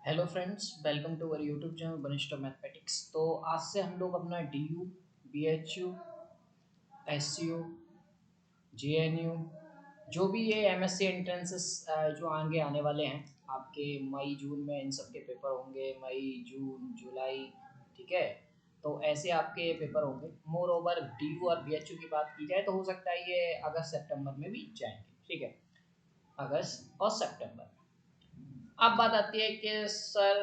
Hello friends, welcome to our YouTube channel Banishth mathematics. तो आज से हम लोग अपना D U, B H U, S C U, J N U, जो भी ये एम एस सी एंट्रेंसेस जो आगे आने वाले हैं आपके मई जून में, इन सब के पेपर होंगे मई जून जुलाई। ठीक है, तो ऐसे आपके पेपर होंगे। मोर ओवर डी यू और बी एच यू की बात की जाए तो हो सकता है ये अगस्त सितंबर में भी जाएंगे। ठीक है, अगस्त और सितंबर। अब बात आती है कि सर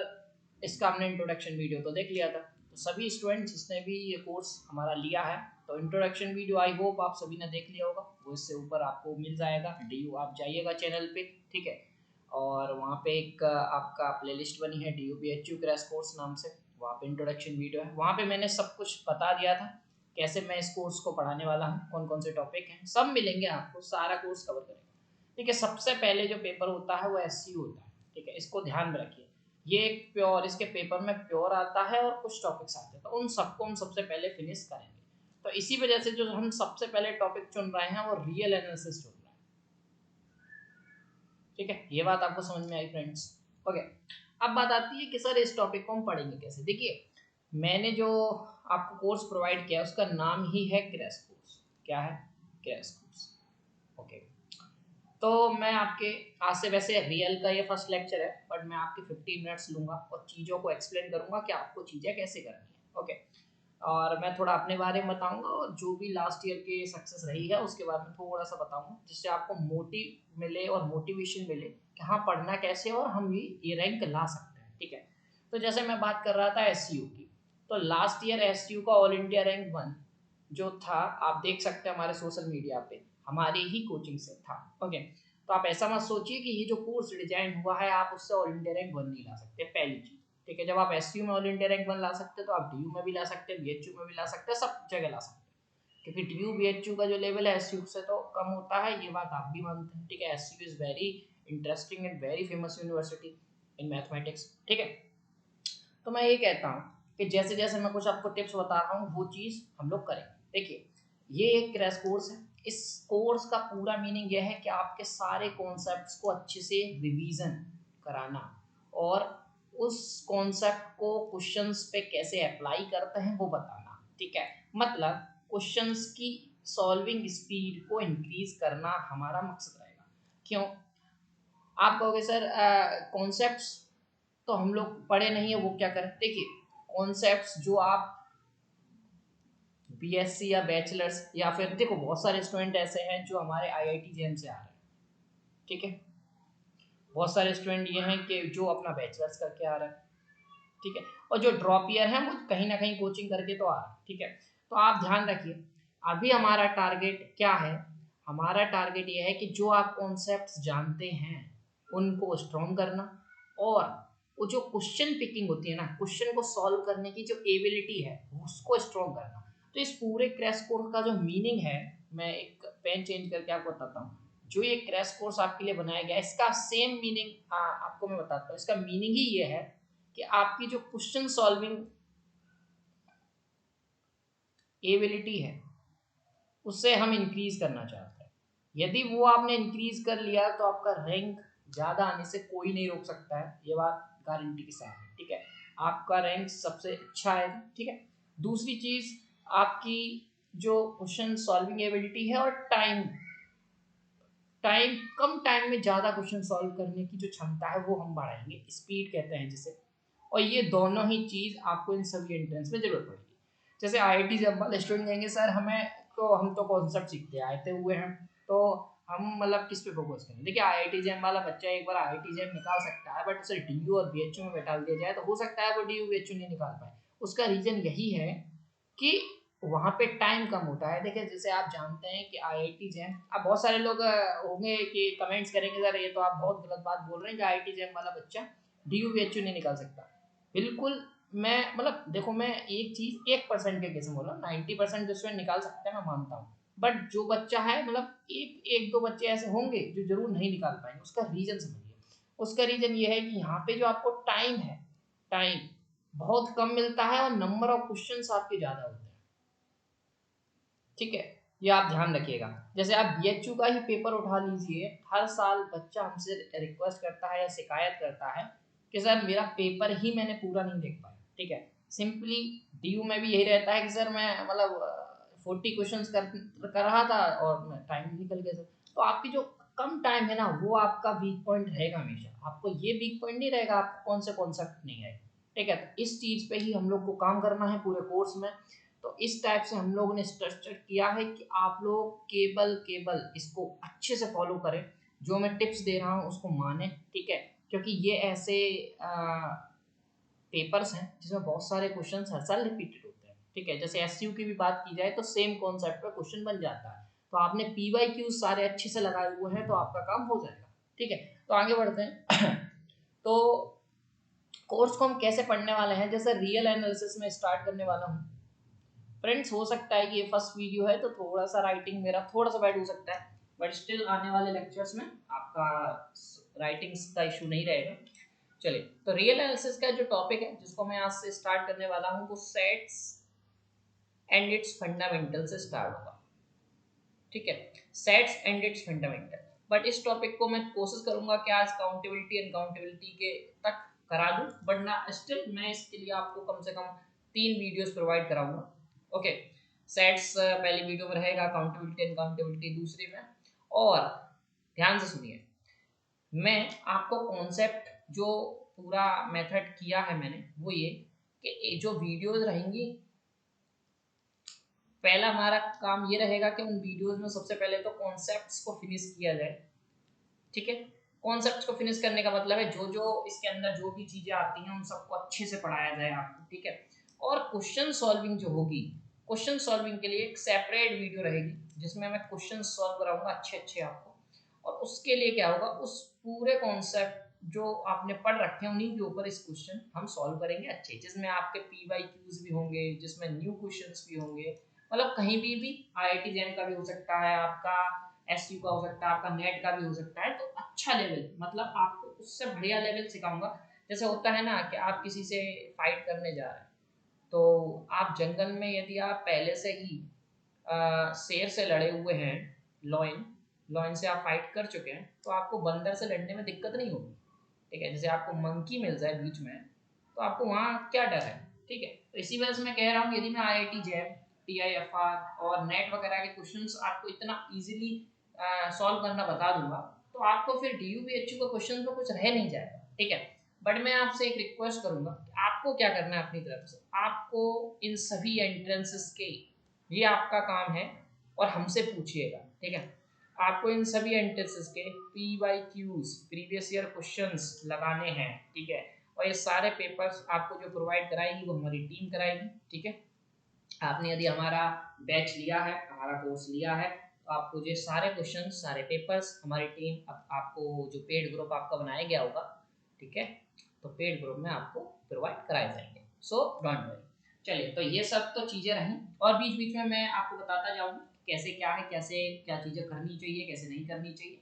इसका हमने इंट्रोडक्शन वीडियो तो देख लिया था, तो सभी स्टूडेंट जिसने भी ये कोर्स हमारा लिया है तो इंट्रोडक्शन वीडियो आई होप आप सभी ने देख लिया होगा। वो इससे ऊपर आपको मिल जाएगा, डी यू आप जाइएगा चैनल पे। ठीक है, और वहाँ पे एक आपका प्लेलिस्ट बनी है D U B H U crash course नाम से, वहाँ पे इंट्रोडक्शन वीडियो है। वहाँ पे मैंने सब कुछ बता दिया था कैसे मैं इस कोर्स को पढ़ाने वाला हूँ, कौन कौन से टॉपिक हैं, सब मिलेंगे आपको, सारा कोर्स कवर करेंगे। ठीक है, सबसे पहले जो पेपर होता है वो एस सी होता है। ठीक है, इसको ध्यान में रखिए। ये एक प्योर, इसके पेपर में प्योर आता है और कुछ टॉपिक्स आते हैं, तो उन सबको हम सबसे पहले फिनिश करेंगे। तो इसी वजह से जो हम सबसे पहले टॉपिक चुन रहे हैं वो रियल एनालिसिस चुन रहे हैं। ठीक है, ये बात आपको समझ में आई फ्रेंड्स? ओके, अब बात आती है कि सर इस टॉपिक को हम पढ़ेंगे कैसे। देखिए, मैंने जो आपको कोर्स प्रोवाइड किया उसका नाम ही है क्रैश कोर्स। क्या है? Crash course. ओके, तो मैं आपके आज से, वैसे रियल का ये फर्स्ट लेक्चर है, बट मैं आपके 15 मिनट्स लूंगा और चीज़ों को एक्सप्लेन करूंगा कि आपको चीज़ें कैसे करनी है। ओके, और मैं थोड़ा अपने बारे में बताऊंगा और जो भी लास्ट ईयर के सक्सेस रही है उसके बारे में थोड़ा सा बताऊंगा, जिससे आपको मोटिव मिले और मोटिवेशन मिले कि हाँ पढ़ना कैसे और हम ये रैंक ला सकते हैं। ठीक है, तो जैसे मैं बात कर रहा था एस की, तो लास्ट ईयर एस का ऑल इंडिया रैंक 1 जो था, आप देख सकते हैं हमारे सोशल मीडिया पे, हमारी ही कोचिंग से था। ओके, तो आप ऐसा मत सोचिए कि ये जो कोर्स डिजाइन हुआ है आप उससे ऑल इंडिया रैंक 1 नहीं ला सकते, पहली चीज। ठीक है, जब आप एस में ऑल इंडिया रैंक 1 ला सकते हैं तो आप डी में भी ला सकते हैं, बी में भी ला सकते हैं, सब जगह ला सकते हैं, क्योंकि डी यू बी का जो लेवल है एस से तो कम होता है, ये बात आप भी मानते हैं। ठीक है, S is very interesting and very famous university in mathematics. ठीक है, तो मैं ये कहता हूँ कि जैसे जैसे मैं कुछ आपको टिप्स बता रहा हूँ वो चीज़ हम लोग करेंगे। देखिए, ये एक क्रैश कोर्स है। इस कोर्स का पूरा मीनिंग यह है कि आपके सारे कॉन्सेप्ट्स को अच्छे से रिवीजन कराना और उस कॉन्सेप्ट को क्वेश्चंस पे कैसे अप्लाई करते हैं वो बताना। ठीक है, मतलब क्वेश्चंस की सॉल्विंग स्पीड को इंक्रीज करना हमारा मकसद रहेगा। क्यों? आप कहोगे सर कॉन्सेप्ट्स तो हम लोग पढ़े नहीं है, वो क्या करें? देखिए, कॉन्सेप्ट्स जो आप बीएससी या बैचलर्स, या फिर देखो बहुत सारे स्टूडेंट ऐसे हैं जो हमारे आईआईटी जेएम से आ रहे हैं। ठीक है, बहुत सारे स्टूडेंट ये हैं कि जो अपना बैचलर्स करके आ रहे हैं। ठीक है, और जो ड्रॉप ईयर है वो कहीं ना कहीं कोचिंग करके तो आ रहा है। ठीक है, तो आप ध्यान रखिए, अभी हमारा टारगेट क्या है? हमारा टारगेट ये है कि जो आप कॉन्सेप्ट्स जानते हैं उनको स्ट्रॉन्ग करना, और वो जो क्वेश्चन पिकिंग होती है ना, क्वेश्चन को सॉल्व करने की जो एबिलिटी है उसको स्ट्रॉन्ग करना। तो इस पूरे क्रैश कोर्स का जो मीनिंग है, मैं एक पेन चेंज करके आपको बताता हूँ। जो ये क्रैश कोर्स आपके लिए बनाया गया है इसका सेम मीनिंग आपको मैं बताता हूँ। इसका मीनिंग ही ये है कि आपकी जो क्वेश्चन सॉल्विंग एबिलिटी है उससे हम इंक्रीज करना चाहते हैं। यदि वो आपने इंक्रीज कर लिया तो आपका रैंक ज़्यादा आने से कोई नहीं रोक सकता है, ये बात गारंटी के साथ है। ठीक है, आपका रैंक सबसे अच्छा है। ठीक है, दूसरी चीज़, आपकी जो क्वेश्चन सॉल्विंग एबिलिटी है और टाइम टाइम कम टाइम में ज़्यादा क्वेश्चन सॉल्व करने की जो क्षमता है वो हम बढ़ाएंगे, स्पीड कहते हैं जिसे। और ये दोनों ही चीज़ आपको इन सभी एंट्रेंस में जरूरत पड़ेगी। जैसे आईआईटी जब वाले स्टूडेंट कहेंगे सर हमें तो, हम तो कॉन्सेप्ट सीखते आते हुए हैं, तो हम मतलब किस पे फोकस करें? देखिए, आईआईटी जेम वाला बच्चा एक बार आईआईटी जेम निकाल सकता है, बट उसे डीयू और बीएचयू में बैठा दिया जाए तो हो सकता है वो डीयू बीएचयू नहीं निकाल पाए। उसका रीजन यही है कि वहाँ पे टाइम कम होता है। देखिए, जैसे आप जानते हैं कि आईआईटी जेम, अब बहुत सारे लोग होंगे कि कमेंट्स करेंगे सर ये तो आप बहुत गलत बात बोल रहे हैं कि आईआईटी जेम वाला बच्चा डीयू बीएचयू नहीं निकाल सकता। बिल्कुल, मैं मतलब देखो, मैं एक चीज 1% के केस में बोल रहा हूँ, 90% जो स्टूडेंट निकाल सकते हैं मैं मानता हूँ, बट जो बच्चा है मतलब एक एक दो बच्चे ऐसे होंगे जो जरूर नहीं निकाल पाएंगे। उसका रीजन समझिए। उसका रीजन ये है कि यहाँ पे जो आपको टाइम है, टाइम बहुत कम मिलता है और नंबर ऑफ क्वेश्चन आपके ज्यादा होते हैं। ठीक है, ये आप ध्यान रखिएगा। जैसे आप बीएचयू का ही पेपर उठा लीजिए, हर साल बच्चा हमसे रिक्वेस्ट करता है या शिकायत करता है कि सर मेरा पेपर ही मैंने पूरा नहीं देख पाया, ठीक है। सिंपली डीयू में भी यही रहता है कि सर मैं मतलब 40 क्वेश्चंस कर रहा था और टाइम निकल गया सर। तो आपकी जो कम टाइम है ना, वो आपका वीक पॉइंट रहेगा हमेशा। आपको ये वीक पॉइंट नहीं रहेगा आपको कौन से कॉन्सेप्ट नहीं आएगा, ठीक है। तो इस चीज़ पे ही हम लोग को काम करना है पूरे कोर्स में। तो इस टाइप से हम लोगों ने स्ट्रक्चर किया है कि आप लोग केवल इसको अच्छे से फॉलो करें, जो मैं टिप्स दे रहा हूँ उसको माने, ठीक है। क्योंकि ये ऐसे पेपर्स हैं जिसमें बहुत सारे क्वेश्चन हर साल रिपीटेड होते हैं, ठीक है। जैसे एसयू की भी बात की जाए तो सेम कॉन्सेप्ट पे क्वेश्चन बन जाता है। तो आपने पीवाईक्यू सारे अच्छे से लगाए हुए हैं तो आपका काम हो जाएगा, ठीक है। तो आगे बढ़ते हैं तो कोर्स को हम कैसे पढ़ने वाले हैं, जैसे रियल एनालिसिस में स्टार्ट करने वाला हूँ फ्रेंड्स। हो सकता है कि ये फर्स्ट वीडियो है तो थोड़ा सा राइटिंग मेरा थोड़ा सा बैड हो सकता है, बट स्टिल आने वाले लेक्चर्स में आपका राइटिंग्स का इशू नहीं रहेगा। चलिए, तो रियल एनालिसिस का जो टॉपिक है जिसको मैं आज से स्टार्ट करने वाला हूँ वो सेट्स एंड इट्स फंडामेंटल से स्टार्ट होगा, ठीक है। Sets and its fundamental. But इस टॉपिक को मैं कोशिश करूंगा कि आज काउंटेबिलिटी अनकाउंटेबिलिटी के तक करा दूं, बट ना स्टिल मैं इसके लिए आपको कम से कम 3 वीडियोस प्रोवाइड कराऊंगा, ओके। सेट्स पहली वीडियो में रहेगा, काउंटेबिलिटी अनकाउंटेबिलिटी दूसरी में। और ध्यान से सुनिए, मैं आपको कॉन्सेप्ट जो पूरा मेथड किया है मैंने वो ये कि जो वीडियोस रहेंगी, पहला हमारा काम ये रहेगा कि उन वीडियोस में सबसे पहले तो कॉन्सेप्ट्स को फिनिश किया जाए, ठीक है। कॉन्सेप्ट्स को फिनिश करने का मतलब है जो जो इसके अंदर जो भी चीजें आती हैं उन सबको अच्छे से पढ़ाया जाए आपको, ठीक है। और क्वेश्चन सॉल्विंग जो होगी, क्वेश्चन सॉल्विंग के लिए एक सेपरेट वीडियो रहेगी जिसमें मैं क्वेश्चन सॉल्व कराऊंगा अच्छे अच्छे आपको। और उसके लिए क्या होगा, उस पूरे कॉन्सेप्ट जो आपने पढ़ रखे हैं उन्हीं के ऊपर इस क्वेश्चन हम सॉल्व करेंगे अच्छे, जिसमें आपके पीवाईक्यूज भी होंगे, जिसमें न्यू क्वेश्चंस भी होंगे। मतलब कहीं भी आईआईटी जैन का भी हो सकता है, आपका एसयू का हो सकता है, आपका नेट का भी हो सकता है। तो अच्छा लेवल, मतलब आपको उससे बढ़िया लेवल सिखाऊंगा। जैसे होता है ना कि आप किसी से फाइट करने जा रहे हैं, तो आप जंगल में यदि आप पहले से ही शेर से लड़े हुए हैं, लॉइन लॉइन से आप फाइट कर चुके हैं, तो आपको बंदर से लड़ने में दिक्कत नहीं होगी, ठीक है। जैसे आपको मंकी मिल जाए बीच में, तो आपको वहाँ क्या डर है, ठीक है। तो इसी वजह से मैं कह रहा हूँ यदि मैं आईआईटी जैम, टीआईएफआर और नेट वगैरह के क्वेश्चंस आपको इतना इजीली सॉल्व करना बता दूंगा, तो आपको फिर डीयूबीएचयू का क्वेश्चन में कुछ रह नहीं जाएगा, ठीक है। बट मैं आपसे एक रिक्वेस्ट करूंगा, आपको क्या करना है अपनी तरफ से, आपको इन सभी एंट्रेंसेस के, ये आपका काम है और हमसे पूछिएगा, ठीक है। आपको इन सभी एंट्रेंसेस के पीवाईक्यूज प्रीवियस ईयर क्वेश्चंस लगाने हैं, ठीक है। और ये सारे पेपर्स आपको जो प्रोवाइड कराएगी वो हमारी टीम कराएगी, ठीक है। आपने यदि हमारा बैच लिया है, हमारा कोर्स लिया है, तो आपको ये सारे क्वेश्चन, सारे पेपर्स हमारी टीम आपको जो पेड ग्रुप आपका बनाया गया होगा, ठीक है, तो पेड ग्रुप में आपको प्रोवाइड कराए जाएंगे। So don't worry. चलिए, तो ये सब तो चीज़ें रहीं, और बीच बीच में मैं आपको बताता जाऊँगा कैसे क्या है, कैसे क्या चीज़ें करनी चाहिए, कैसे नहीं करनी चाहिए।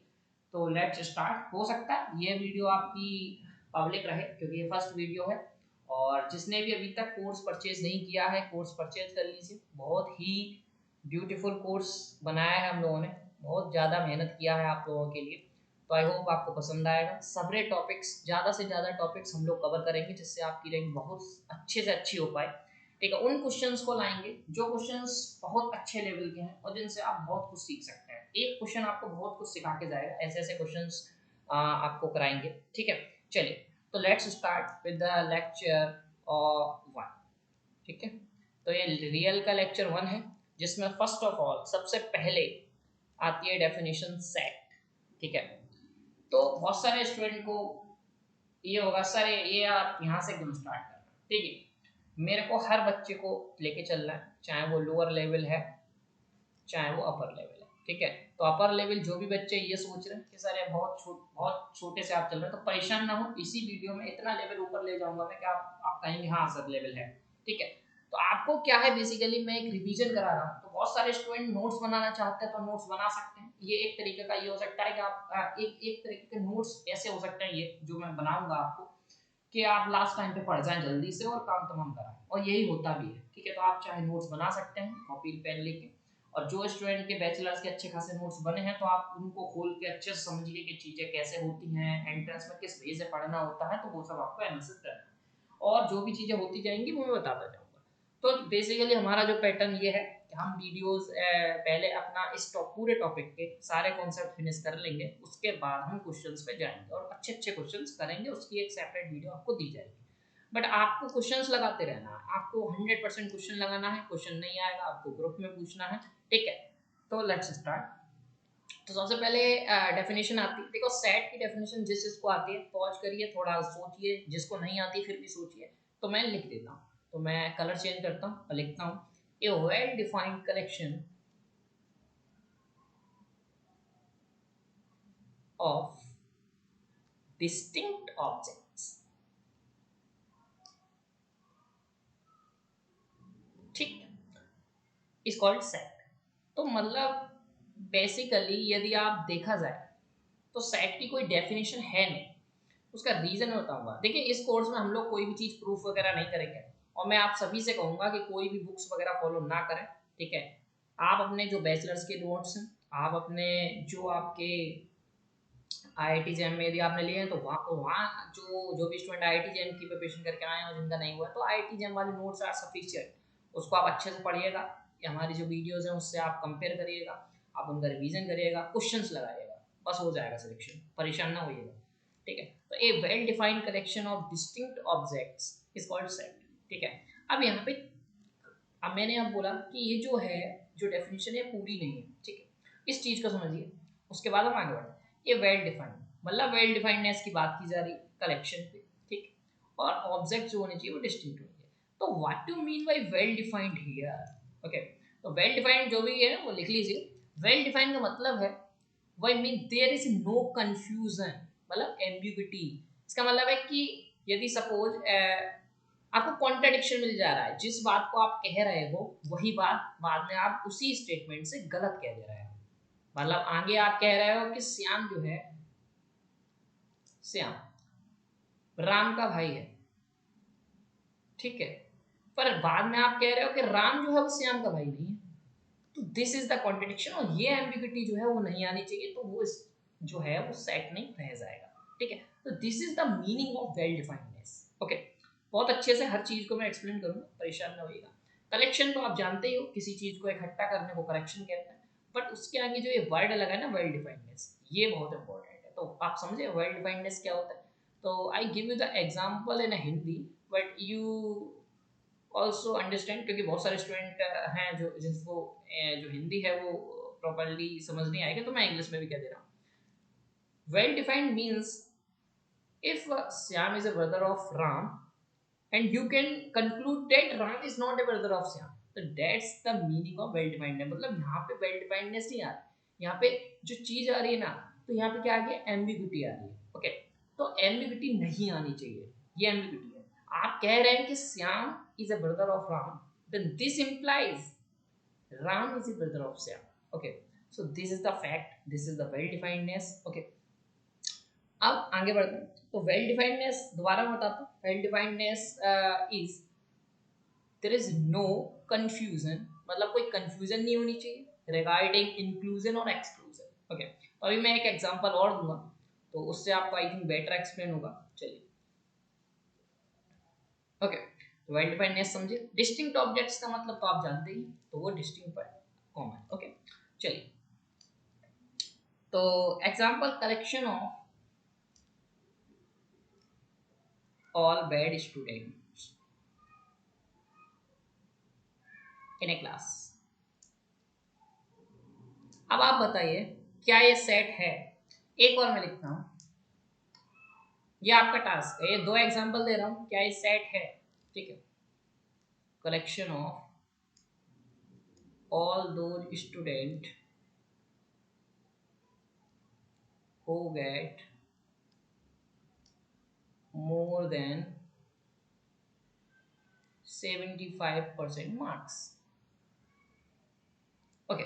तो लेट्स स्टार्ट। हो सकता है ये वीडियो आपकी पब्लिक रहे क्योंकि ये फर्स्ट वीडियो है, और जिसने भी अभी तक कोर्स परचेज नहीं किया है, कोर्स परचेज कर लीजिए। बहुत ही ब्यूटीफुल कोर्स बनाया है हम लोगों ने, बहुत ज़्यादा मेहनत किया है आप लोगों के लिए। तो आई होप आपको पसंद आएगा। सबरे टॉपिक्स, ज़्यादा से ज़्यादा टॉपिक्स हम लोग कवर करेंगे जिससे आपकी रैंक बहुत अच्छे से अच्छी हो पाए, ठीक है। उन क्वेश्चंस को लाएंगे जो क्वेश्चंस बहुत अच्छे लेवल के हैं और जिनसे आप बहुत कुछ सीख सकते हैं। एक क्वेश्चन आपको बहुत कुछ सिखा के जाएगा, ऐसे ऐसे क्वेश्चंस आपको कराएंगे, ठीक है। चलिए, तो let's start with the lecture 1, ठीक है। तो ये रियल का लेक्चर 1 है, जिसमें फर्स्ट ऑफ ऑल सबसे पहले आती है डेफिनेशन सेट, ठीक है। तो बहुत सारे स्टूडेंट को ये होगा, सर ये आप यहाँ से क्यों स्टार्ट कर रहे हैं, ठीक है। मेरे को हर बच्चे को लेके चलना है, चाहे वो लोअर लेवल है चाहे वो अपर लेवल है, ठीक है। तो अपर लेवल जो भी बच्चे ये सोच रहे हैं कि सर ये बहुत छोटे से आप चल रहे हैं, तो परेशान ना हो, इसी वीडियो में इतना लेवल ऊपर ले जाऊंगा मैं कि आप कहेंगे हाँ सर लेवल है, ठीक है। तो आपको क्या है, बेसिकली मैं एक रिवीजन करा रहा हूँ। तो बहुत सारे स्टूडेंट नोट्स बनाना चाहते हैं तो नोट्स बना सकते हैं। ये एक तरीके का ये हो सकता है कि आप एक तरीके के नोट्स ऐसे हो सकते हैं, ये जो मैं बनाऊंगा आपको, कि आप लास्ट टाइम पे पढ़ जाएं जल्दी से और काम तमाम कराएं, और यही होता भी है, ठीक है। तो आप चाहे नोट्स बना सकते हैं कॉपी पेन लेके, और जो स्टूडेंट के बैचलर्स के अच्छे खासे नोट्स बने हैं तो आप उनको खोल के अच्छे से समझिए कि चीज़ें कैसे होती हैं, एंट्रेंस में किस वे से पढ़ना होता है, तो वो सब आपको एनालिसिस करना है। और जो भी चीज़ें होती जाएंगी वो मैं बताता जाऊँगा। तो बेसिकली हमारा जो पैटर्न ये है कि हम वीडियोस पहले अपना इस पूरे टॉपिक के सारे कॉन्सेप्ट फिनिश कर लेंगे, उसके बाद हम क्वेश्चंस पे जाएंगे और अच्छे अच्छे क्वेश्चंस करेंगे, उसकी एक सेपरेट वीडियो आपको दी जाएगी। बट आपको क्वेश्चंस लगाते रहना है, आपको 100% क्वेश्चन लगाना है, क्वेश्चन नहीं आएगा आपको ग्रुप में पूछना है, ठीक है। तो लेट्स स्टार्ट। तो सबसे पहले डेफिनेशन आती है, देखो सेट की डेफिनेशन जिस जिसको आती है पॉज करिए, थोड़ा सोचिए, जिसको नहीं आती फिर भी सोचिए। तो मैं लिख देता हूँ, तो मैं कलर चेंज करता हूँ और लिखता हूँ a well defined collection of distinct objects, ठीक है, इज कॉल्ड सेट। तो मतलब बेसिकली यदि आप देखा जाए तो सेट की कोई डेफिनेशन है नहीं, उसका रीजन बताऊंगा। देखिए इस कोर्स में हम लोग कोई भी चीज़ प्रूफ वगैरह नहीं करेंगे, और मैं आप सभी से कहूंगा कि कोई भी बुक्स वगैरह फॉलो ना करें, ठीक है। आप अपने जो बैचलर्स के नोट्स हैं, आप अपने जो आपके आईआईटी जैम में यदि आपने लिए हैं तो वहाँ जो भी स्टूडेंट आईआईटी जैम की प्रिपरेशन करके आए हैं और जिनका नहीं हुआ तो आईआईटी जैम वाले नोट्स आर सफिशिएंट, उसको आप अच्छे से पढ़िएगा, हमारी जो वीडियोस हैं उससे आप कंपेयर करिएगा, आप उनका रिवीजन करिएगा, क्वेश्चंस लगाइएगा, बस हो जाएगा सिलेक्शन, परेशान ना होइएगा, ठीक है। तो a well defined collection of distinct objects is called set, ठीक है। अब यहाँ पे अब मैंने अब बोला कि ये जो है जो डेफिनेशन है पूरी नहीं है, ठीक है, इस चीज को समझिए, उसके बाद हम आगे बढ़े। ये वेल डिफाइंड मतलब वेल डिफाइंडनेस की बात की जा रही कलेक्शन पे, ठीक, और ऑब्जेक्ट जो होने चाहिए वो डिस्टिंक्ट होने चाहिए। तो what do mean by well defined here, okay. तो वेल डिफाइंड जो भी है वो लिख लीजिए। वेल डिफाइंड का मतलब है वही mean there is no confusion, मतलब एम्बिग्यूटी। इसका मतलब है कि यदि सपोज आपको कॉन्ट्रडिक्शन मिल जा रहा है, जिस बात को आप कह रहे हो वही बात बाद में आप उसी स्टेटमेंट से गलत कह दे रहे हो। मतलब आगे आप कह रहे हो कि श्याम जो है, श्याम राम का भाई है, ठीक है, पर बाद में आप कह रहे हो कि राम जो है वो श्याम का भाई नहीं है। तो दिस इज द कॉन्ट्रडिक्शन, और ये एम्बिग्यूटी जो है वो नहीं आनी चाहिए, तो वो जो है वो सेट नहीं रह जाएगा, ठीक है। तो this is the meaning of well definedness, okay. बहुत अच्छे से हर चीज को मैं एक्सप्लेन करूंगा, परेशान ना होइएगा। कलेक्शन तो आप जानते ही हो, किसी चीज को इकट्ठा करने को कलेक्शन कहते हैं, बट उसके आगे जो ये वर्ड लगा है ना वेल डिफाइंडनेस, ये बहुत इंपॉर्टेंट है। तो आप समझे वेल डिफाइंडनेस क्या होता है। तो I give you the example in Hindi, but you also understand, क्योंकि बहुत सारे स्टूडेंट हैं जो जिनको जो हिंदी है वो प्रॉपरली समझ नहीं आएगा, तो मैं इंग्लिश में भी कह दे रहा हूँ। Well defined means if Syam is a brother of Ram and you can conclude that Ram is not a brother of Syam, so that's the meaning of well defined। मतलब यहाँ पे well definedness नहीं आ रही, यहाँ पे जो चीज आ रही है ना, तो यहाँ पे क्या आ गया, एम्बिग्यूटी आ रही है, ओके। तो एम्बिग्यूटी नहीं आनी चाहिए, ये एम्बिग्यूटी है। आप कह रहे हैं कि Shyam is a brother of Ram, then this implies Ram is a brother of Syam, okay। so this is the fact, this is the well definedness, okay। अब आगे बढ़ते हैं। तो वेल डिफाइंडनेस दोबारा मैं बताता हूँ, well definedness is there is no confusion, मतलब कोई कंफ्यूजन नहीं होनी चाहिए रिगार्डिंग इंक्लूजन और एक्सक्लूजन, ओके। तो अभी मैं एक एग्जांपल और दूंगा, तो उससे आपको आई थिंक बेटर एक्सप्लेन होगा, चलिए, ओके। तो वेल डिफाइंडनेस समझे, डिस्टिंक्ट ऑब्जेक्ट्स का मतलब तो आप जानते ही, तो वो डिस्टिंक्ट पर कॉमन, ओके। चलिए, तो example collection of all bad students in a class। अब आप बताइए क्या ये सेट है। एक और मैं लिखता हूं, ये आपका टास्क है, ये दो एग्जांपल दे रहा हूं, क्या ये सेट है, ठीक है। Collection of all those student who get more than 75% marks, okay.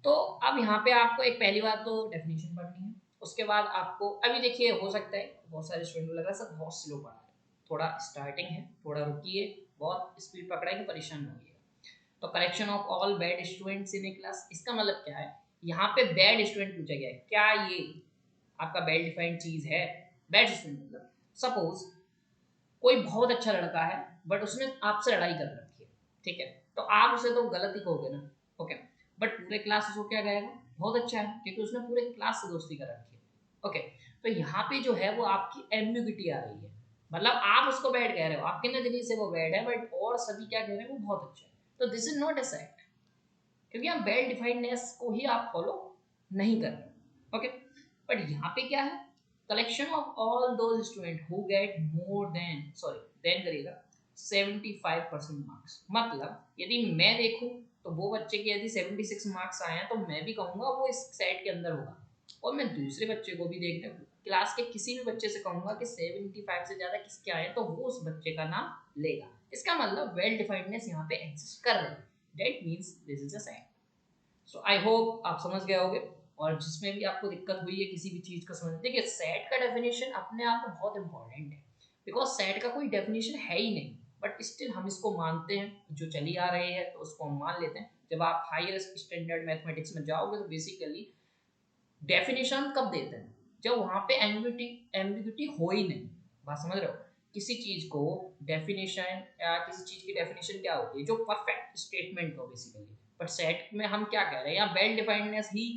तो अब यहाँ पे आपको एक पहली बात तो डेफिनेशन पढ़नी है, उसके बाद आपको अभी देखिए हो सकता है बहुत सारे स्टूडेंट को लग रहा है सर बहुत स्लो पढ़ा है, थोड़ा स्टार्टिंग है, थोड़ा रुकिए, बहुत स्पीड पकड़ाएंगे, परेशान होंगे। तो collection of all bad students in A class, इसका मतलब क्या है, यहाँ पे बैड स्टूडेंट पूछा गया है, क्या ये आपका वेल डिफाइंड चीज है। बैड स्टूडेंट मतलब सपोज कोई बहुत अच्छा लड़का है बट उसने आपसे लड़ाई कर रखी है, ठीक है, तो आप उसे तो गलत ही कहोगे ना, ओके, बट पूरे क्लास उसको क्या कहेगा, बहुत अच्छा है, क्योंकि उसने पूरे क्लास से दोस्ती कर रखी है, ओके। तो यहाँ पे जो है वो आपकी एम्बिग्युइटी आ रही है, मतलब आप उसको बैड कह रहे हो, आपके नजरिए से वो बैड है, बट और सभी क्या कह रहे हैं, वो बहुत अच्छा है। तो this is not a set, क्योंकि आप वेल डिफाइंडनेस को ही आप फॉलो नहीं कर रहे, ओके। बट यहाँ पे क्या है, collection of all those student who get more than, sorry than करेगा 75% मार्क्स, मतलब यदि मैं देखूं तो वो बच्चे के यदि 76 मार्क्स आए हैं तो मैं भी कहूंगा वो इस सेट के अंदर होगा, और मैं दूसरे बच्चे को भी देखने क्लास के किसी भी बच्चे से कहूंगा कि 75 से ज्यादा किसके आए तो वो उस बच्चे का नाम लेगा। इसका मतलब वेल डिफाइंडनेस यहाँ पे एग्जिस्ट कर रही है, that means this is a set. So I hope आप समझ गए होगे, और जिसमें भी आपको दिक्कत हुई है किसी भी चीज को समझने, देखिए सेट का डेफिनेशन अपने आप में बहुत इंपॉर्टेंट है, बिकॉज सेट का कोई डेफिनेशन है ही नहीं, बट स्टिल हम इसको मानते हैं, जो चली आ रही है तो उसको हम मान लेते हैं। जब आप हायर स्टैंडर्ड मैथमेटिक्स में जाओगे तो बेसिकली डेफिनेशन कब देते हैं, जब वहां पे एम्बिग्यूटी हो ही नहीं, बात समझ रहे हो, किसी चीज को डेफिनेशन या किसी चीज की डेफिनेशन क्या होती है, जो परफेक्ट स्टेटमेंट हो बेसिकली, बट सेट में हम क्या कह रहे हैं, या वेल डिफाइंडनेस ही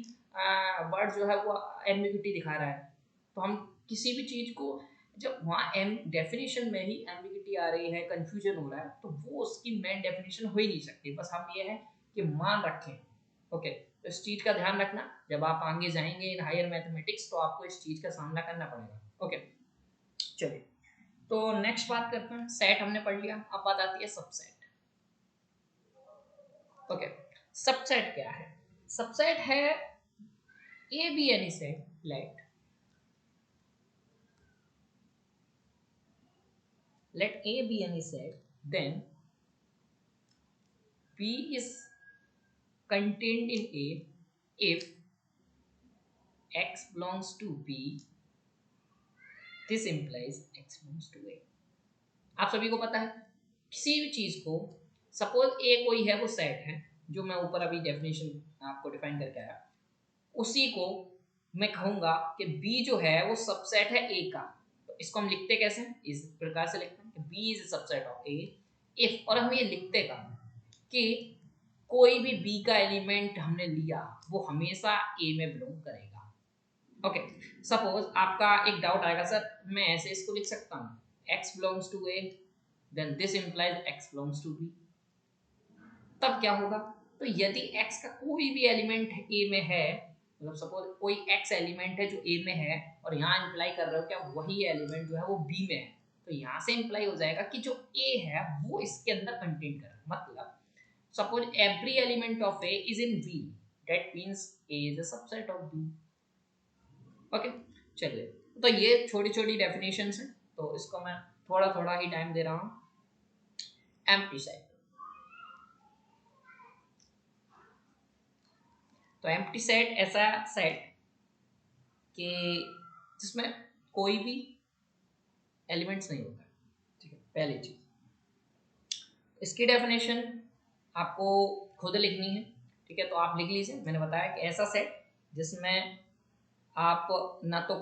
वर्ड जो है वो एम्बिग्यूटी दिखा रहा है, तो हम किसी भी चीज को जब वहाँ डेफिनेशन में ही एम्बिग्यूटी आ रही है, कंफ्यूजन हो रहा है, तो वो उसकी मेन डेफिनेशन हो ही नहीं सकती, बस हम ये है कि मान रखें, ओके। तो इस चीज का ध्यान रखना, जब आप आगे जाएंगे इन हायर मैथमेटिक्स तो आपको इस चीज का सामना करना पड़ेगा, ओके। चलिए, तो नेक्स्ट बात करते हैं, सेट हमने पढ़ लिया, अब बात आती है सबसेट, ओके। सबसेट क्या है, सबसेट है ए B any set let A be any set, then B is contained in A if X belongs to B, this implies X belongs to A। आप सभी को पता है किसी भी चीज को, सपोज ए कोई है वो सेट है, जो मैं ऊपर अभी डेफिनेशन आपको डिफाइन करके आया, उसी को मैं कहूंगा कि बी जो है वो सबसेट है ए का, तो इसको हम लिखते कैसे, इस प्रकार से लिखते हैं कि B is subset of A if, और हम ये लिखते का कि कोई भी बी का एलिमेंट हमने लिया वो हमेशा ए में बिलोंग करेगा, ओके। सपोज आपका एक डाउट आएगा, सर मैं ऐसे इसको लिख सकता हूँ x belongs to a then this implies x belongs to b, तब क्या होगा, तो यदि x का कोई भी एलिमेंट a में है, मतलब सपोज कोई x एलिमेंट है जो a में है, और यहाँ इंप्लाई कर रहे हो क्या वही एलिमेंट जो है वो b में है, तो यहाँ से इंप्लाई हो जाएगा कि जो a है वो इसके अंदर कंटेन कर रहा है, मतलब suppose every element of A is in V, that means A is a subset of B, okay। चलिए, तो ये छोटी छोटी डेफिनेशंस हैं, तो इसको मैं थोड़ा थोड़ा ही टाइम दे रहा हूँ। एम्प्टी सेट, तो एम्प्टी सेट ऐसा सेट कि जिसमें कोई भी एलिमेंट्स नहीं होता, ठीक है, पहली चीज। इसकी डेफिनेशन आपको खुद लिखनी है, ठीक है, तो आप लिख लीजिए, मैंने बताया कि ऐसा सेट जिसमें आप ना तो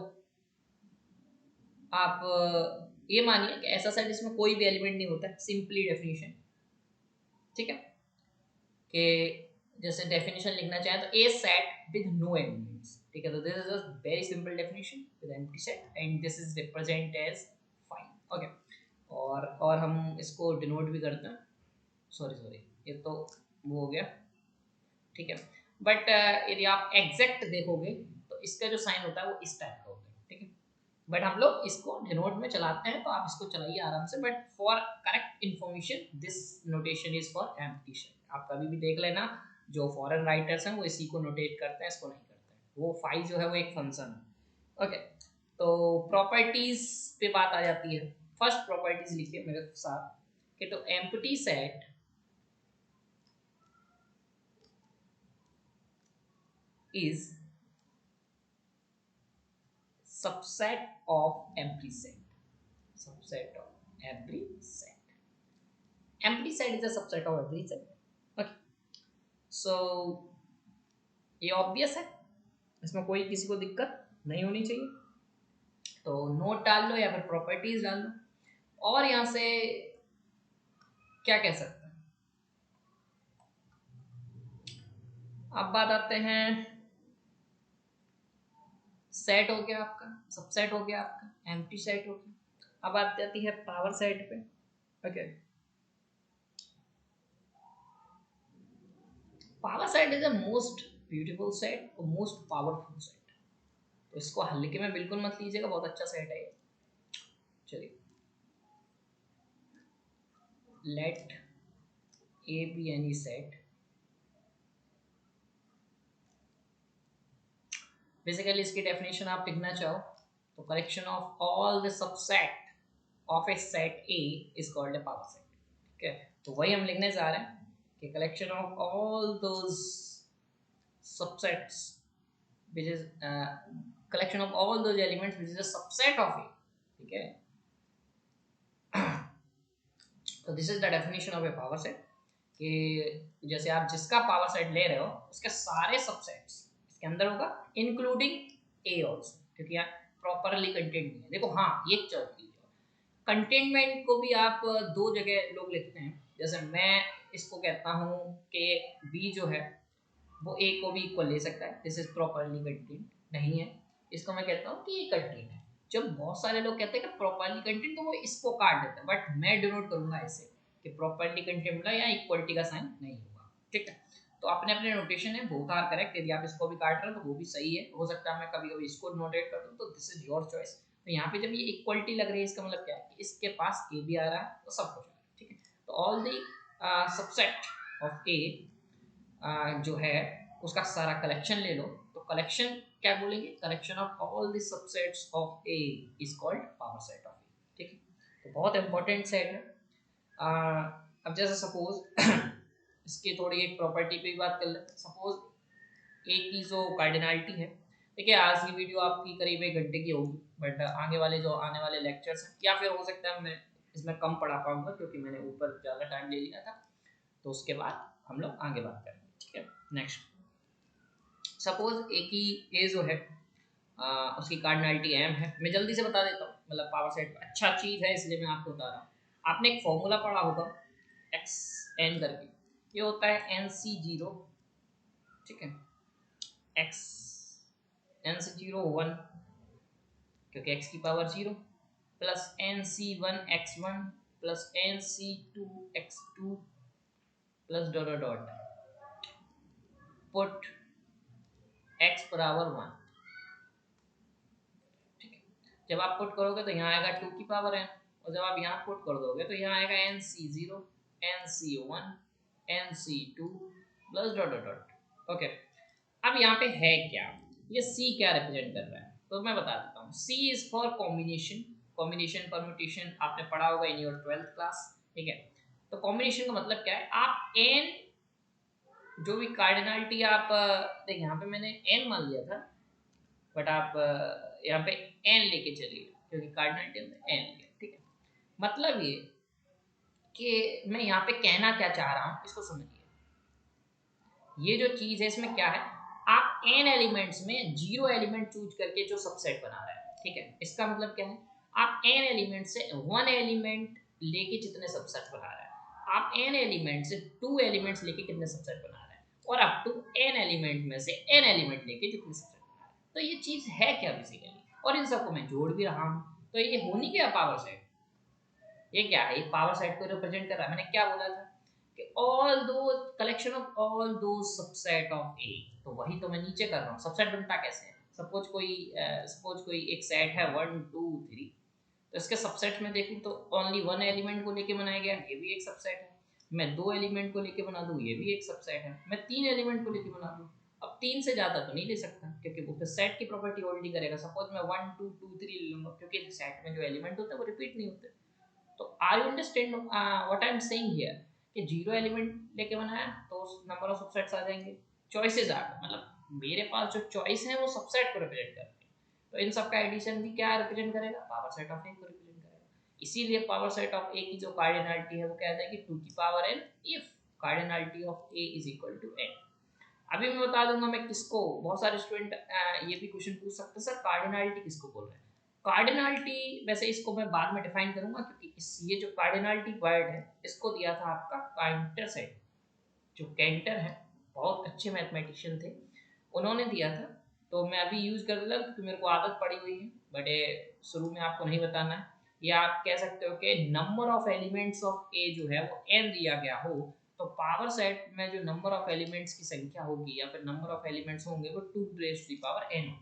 आप ये मानिए कि ऐसा सेट जिसमें कोई भी एलिमेंट नहीं होता, सिंपली डेफिनेशन, ठीक है, कि जैसे डेफिनेशन लिखना चाहे तो a set with no elements, ठीक है, तो this is a very simple definition with empty set and this is represent as fine, okay. और हम इसको डिनोट भी करते हैं, सॉरी ये तो वो हो गया, ठीक है, बट यदि आप एग्जैक्ट देखोगे तो इसका जो साइन होता है वो इस टाइप का होता है, ठीक है, बट हम लोग इसको डिनोट में चलाते हैं, तो आप इसको चलाइए आराम से, but for correct information this notation is for empty set. आप कभी भी देख लेना, जो फॉरेन राइटर्स हैं वो इसी को नोटेट करते हैं, इसको नहीं करते हैं, वो फाई जो है वो एक फंक्शन है, ओके। तो प्रॉपर्टीज पे बात आ जाती है, फर्स्ट प्रॉपर्टीज लिखिए मेरे साथ कि तो empty set is subset of every set, subset of every set, empty set is a subset of every set, okay, so ये ऑब्वियस है, इसमें कोई किसी को दिक्कत नहीं होनी चाहिए। तो नोट डाल लो या फिर प्रॉपर्टीज डाल लो, और यहां से क्या कह सकते हैं, अब बात आते हैं, सेट हो गया आपका, सबसेट हो गया आपका, एम्प्टी सेट हो गया। अब बात आती है पावर सेट पे। Okay, power set is the most beautiful set और मोस्ट पावरफुल सेट। तो इसको हल्के में बिल्कुल मत लीजिएगा, बहुत अच्छा सेट है ये। चलिए, let A B any set, basically इसकी डेफिनेशन आप लिखना चाहो तो collection of all the subset of A set A is called a power set. ठीक है, तो वही हम लिखने जा रहे हैं कि collection of all those subsets which is collection of all those elements which is a subset of A। ठीक है, तो this is the definition of A power set, कि जैसे आप जिसका पावर सेट ले रहे हो उसके सारे सबसेट्स इसके अंदर होगा, इंक्लूडिंग ए ऑल्सो, क्योंकि यहाँ प्रॉपरली कंटेंट नहीं है। देखो हाँ, ये चल कंटेनमेंट को भी आप दो जगह लोग लिखते हैं, जैसे मैं इसको कहता हूँ कि बी जो है वो ए को भी इक्वल ले सकता है, दिस इज प्रॉपरली कंटेंट नहीं है, इसको मैं कहता हूँ कि ये कंटेंट है। जब बहुत सारे लोग कहते हैं कि प्रॉपरली कंटेंट, तो वो इसको काट देते हैं, बट मैं डिनोट करूंगा ऐसे कि प्रॉपरली कंटेंट या इक्वलिटी का साइन नहीं होगा। ठीक है, तो अपने अपने नोटेशन है, बोथ आर करेक्ट। यदि आप इसको भी काट रहे हो तो वो भी सही है, हो सकता है मैं कभी कभी इसको नोटेट कर दूं, तो दिस इज योर चॉइस। तो यहाँ पे जब ये इक्वलिटी लग रही है, इसका मतलब क्या है कि इसके पास ए भी आ रहा है तो सब कुछ आ रहा है। ठीक है, तो ऑल दी सबसेट ऑफ ए जो है उसका सारा कलेक्शन ले लो, तो कलेक्शन क्या बोलेंगे, collection of all the subsets of A is called power set of A. ठीक है, तो बहुत इंपॉर्टेंट सेट है। अब जैसे सपोज इसकी थोड़ी एक प्रॉपर्टी पे भी बात कर ले। सपोज ए की जो कार्डिनलिटी है, देखिए आज की वीडियो आपकी करीब 1 घंटे की होगी, बट आगे वाले जो आने वाले लेक्चर्स हैं, या फिर हो सकता है मैं इसमें कम पढ़ा पाऊंगा क्योंकि मैंने ऊपर ज़्यादा टाइम ले लिया था, तो उसके बाद हम लोग आगे बात करेंगे। ठीक है, नेक्स्ट सपोज ए की ए जो है उसकी कार्डिनलिटी एम है। मैं जल्दी से बता देता हूँ, मतलब पावर सेट अच्छा चीज़ है इसलिए मैं आपको बता रहा हूँ। आपने एक फॉर्मूला पढ़ा होगा एक्स एन करके, ये होता है एन सी जीरो। ठीक है, एक्स एन सी जीरो 1 क्योंकि एक्स की power 0, plus n C 1 x 1 plus n C 2 x 2 plus dot dot put x बराबर 1। ठीक है, जब आप पुट करोगे तो यहाँ आएगा 2 की पावर n, और जब आप यहाँ पुट कर दोगे तो यहाँ आएगा n C 0 n C 1 n C 2 plus dot dot dot. Okay, अब यहाँ पे है क्या, ये c क्या रिप्रेजेंट कर रहा है, तो मैं बता देता हूँ। c is for combination, combination permutation आपने पढ़ा होगा इन योर 12th क्लास। ठीक है, तो कॉम्बिनेशन का मतलब क्या है, आप n जो भी कार्डिनलिटी आप देखिए, यहाँ पे मैंने n मान लिया था, बट आप यहाँ पे n लेके चलिए क्योंकि कार्डिनलिटी में n लिया। ठीक है, मतलब ये कि मैं यहाँ पे कहना क्या चाह रहा हूँ इसको समझिए। ये जो चीज है इसमें क्या है, आप n एलिमेंट्स में 0 एलिमेंट चूज करके जो सबसेट बना रहा है। ठीक है, इसका मतलब क्या है, आप n एलिमेंट से 1 एलिमेंट लेके जितने सबसेट बना रहा है, आप n एलिमेंट से 2 एलिमेंट्स लेके कितने सबसेट बना रहे हैं, और अप टू n एलिमेंट में से n एलिमेंट लेके जितने सबसेट बना रहे हैं। तो ये चीज है क्या बेसिकली, और इन सबको मैं जोड़ भी रहा हूँ, तो ये होनी क्या पावर सेट, ये क्या है, ये पावर सेट को रिप्रेजेंट कर रहा है। मैंने क्या बोला था कि ऑल दो कलेक्शन ऑफ ऑल दो सबसेट ऑफ ए, तो वही तो मैं नीचे कर रहा हूँ। सबसेट बनता कैसे है, सपोज कोई एक सेट है 1 2 3, तो इसके सबसेट में देखूँ तो ओनली 1 एलिमेंट को लेके बनाया गया, ये भी एक सबसेट है। मैं 2 एलिमेंट को लेके बना दूँ, ये भी एक सबसेट है। मैं 3 एलिमेंट को लेके बना दूँ, अब 3 से ज़्यादा तो नहीं ले सकता क्योंकि वो तो सेट की प्रॉपर्टी ऑलरेडी करेगा। सपोज मैं 1 2 2 3 ले लूँगा, क्योंकि सेट में जो एलिमेंट होते हैं वो रिपीट नहीं होते। तो are you understand what I am saying here, कि 0 एलिमेंट लेके बनाया तो नंबर ऑफ सबसेट्स आ जाएंगे, चॉइसेस आ गए, मतलब मेरे पास जो चॉइस है वो सबसेट को रिप्रेजेंट करते हैं। तो इन सब का एडिशन भी क्या रिप्रेजेंट करेगा, पावर सेट ऑफ ए को रिप्रेजेंट करेगा। इसीलिए पावर सेट ऑफ ए की जो कार्डिनलिटी है वो कहता है कि 2 की power n if cardinality of A is equal to n. अभी मैं बता दूंगा मैं किसको, बहुत सारे स्टूडेंट ये भी क्वेश्चन पूछ सकते हैं सर कार्डिनलिटी किसको बोल रहे हैं। कार्डिनलिटी वैसे इसको मैं बाद में डिफाइन करूंगा, क्योंकि ये जो कार्डिनलिटी वर्ड है इसको दिया था आपका काइंटर सेट, जो कैंटर है बहुत अच्छे मैथमेटिशियन थे, उन्होंने दिया था। तो मैं अभी यूज कर लेता हूं क्योंकि मेरे को आदत पड़ी हुई है, बट शुरू में आपको नहीं बताना है। या आप कह सकते हो कि नंबर ऑफ एलिमेंट्स ऑफ ए जो है वो n दिया गया हो, तो पावर सेट में जो नंबर ऑफ एलिमेंट्स की संख्या होगी या फिर नंबर ऑफ एलिमेंट्स होंगे वो 2 raise to the power n।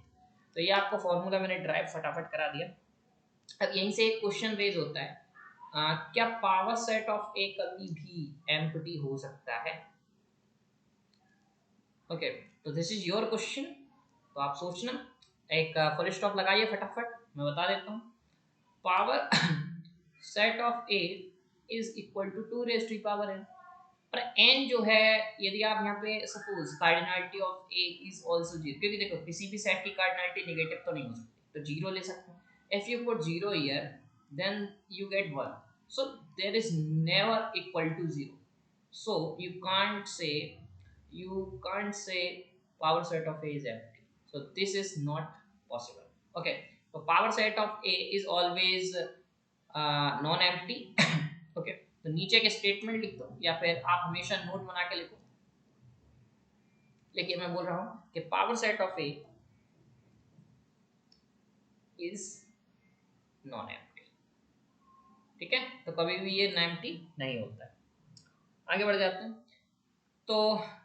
तो ये आपको फॉर्मूला मैंने ड्राइव फटाफट करा दिया। अब यहीं से एक क्वेश्चन रेज होता है, क्या पावर सेट ऑफ ए कभी भी एम्प्टी हो सकता है? ओके, तो दिस इज योर क्वेश्चन। तो आप सोचना, एक फुल स्टॉप लगाइए फटाफट, मैं बता देता हूँ। Power set of A is equal to 2 raise to power n, और n जो है यदि आप यहाँ पे suppose cardinality of A is also 0, क्योंकि देखो किसी भी सेट की कार्डिनलिटी नेगेटिव तो नहीं हो सकती, तो 0 ले सकते हैं। If you put 0 here then you get 1, so there is never equal to 0, so you can't say power set of a is empty, so this is not possible. Okay, so power set of a is always non empty. Okay, तो नीचे के statement लिख दो या फिर आप हमेशा note बना के लिखो। लेकिन मैं बोल रहा हूं कि power set of A is non empty, ठीक है, तो कभी भी ये एम्प्टी नहीं होता है। आगे बढ़ जाते हैं। तो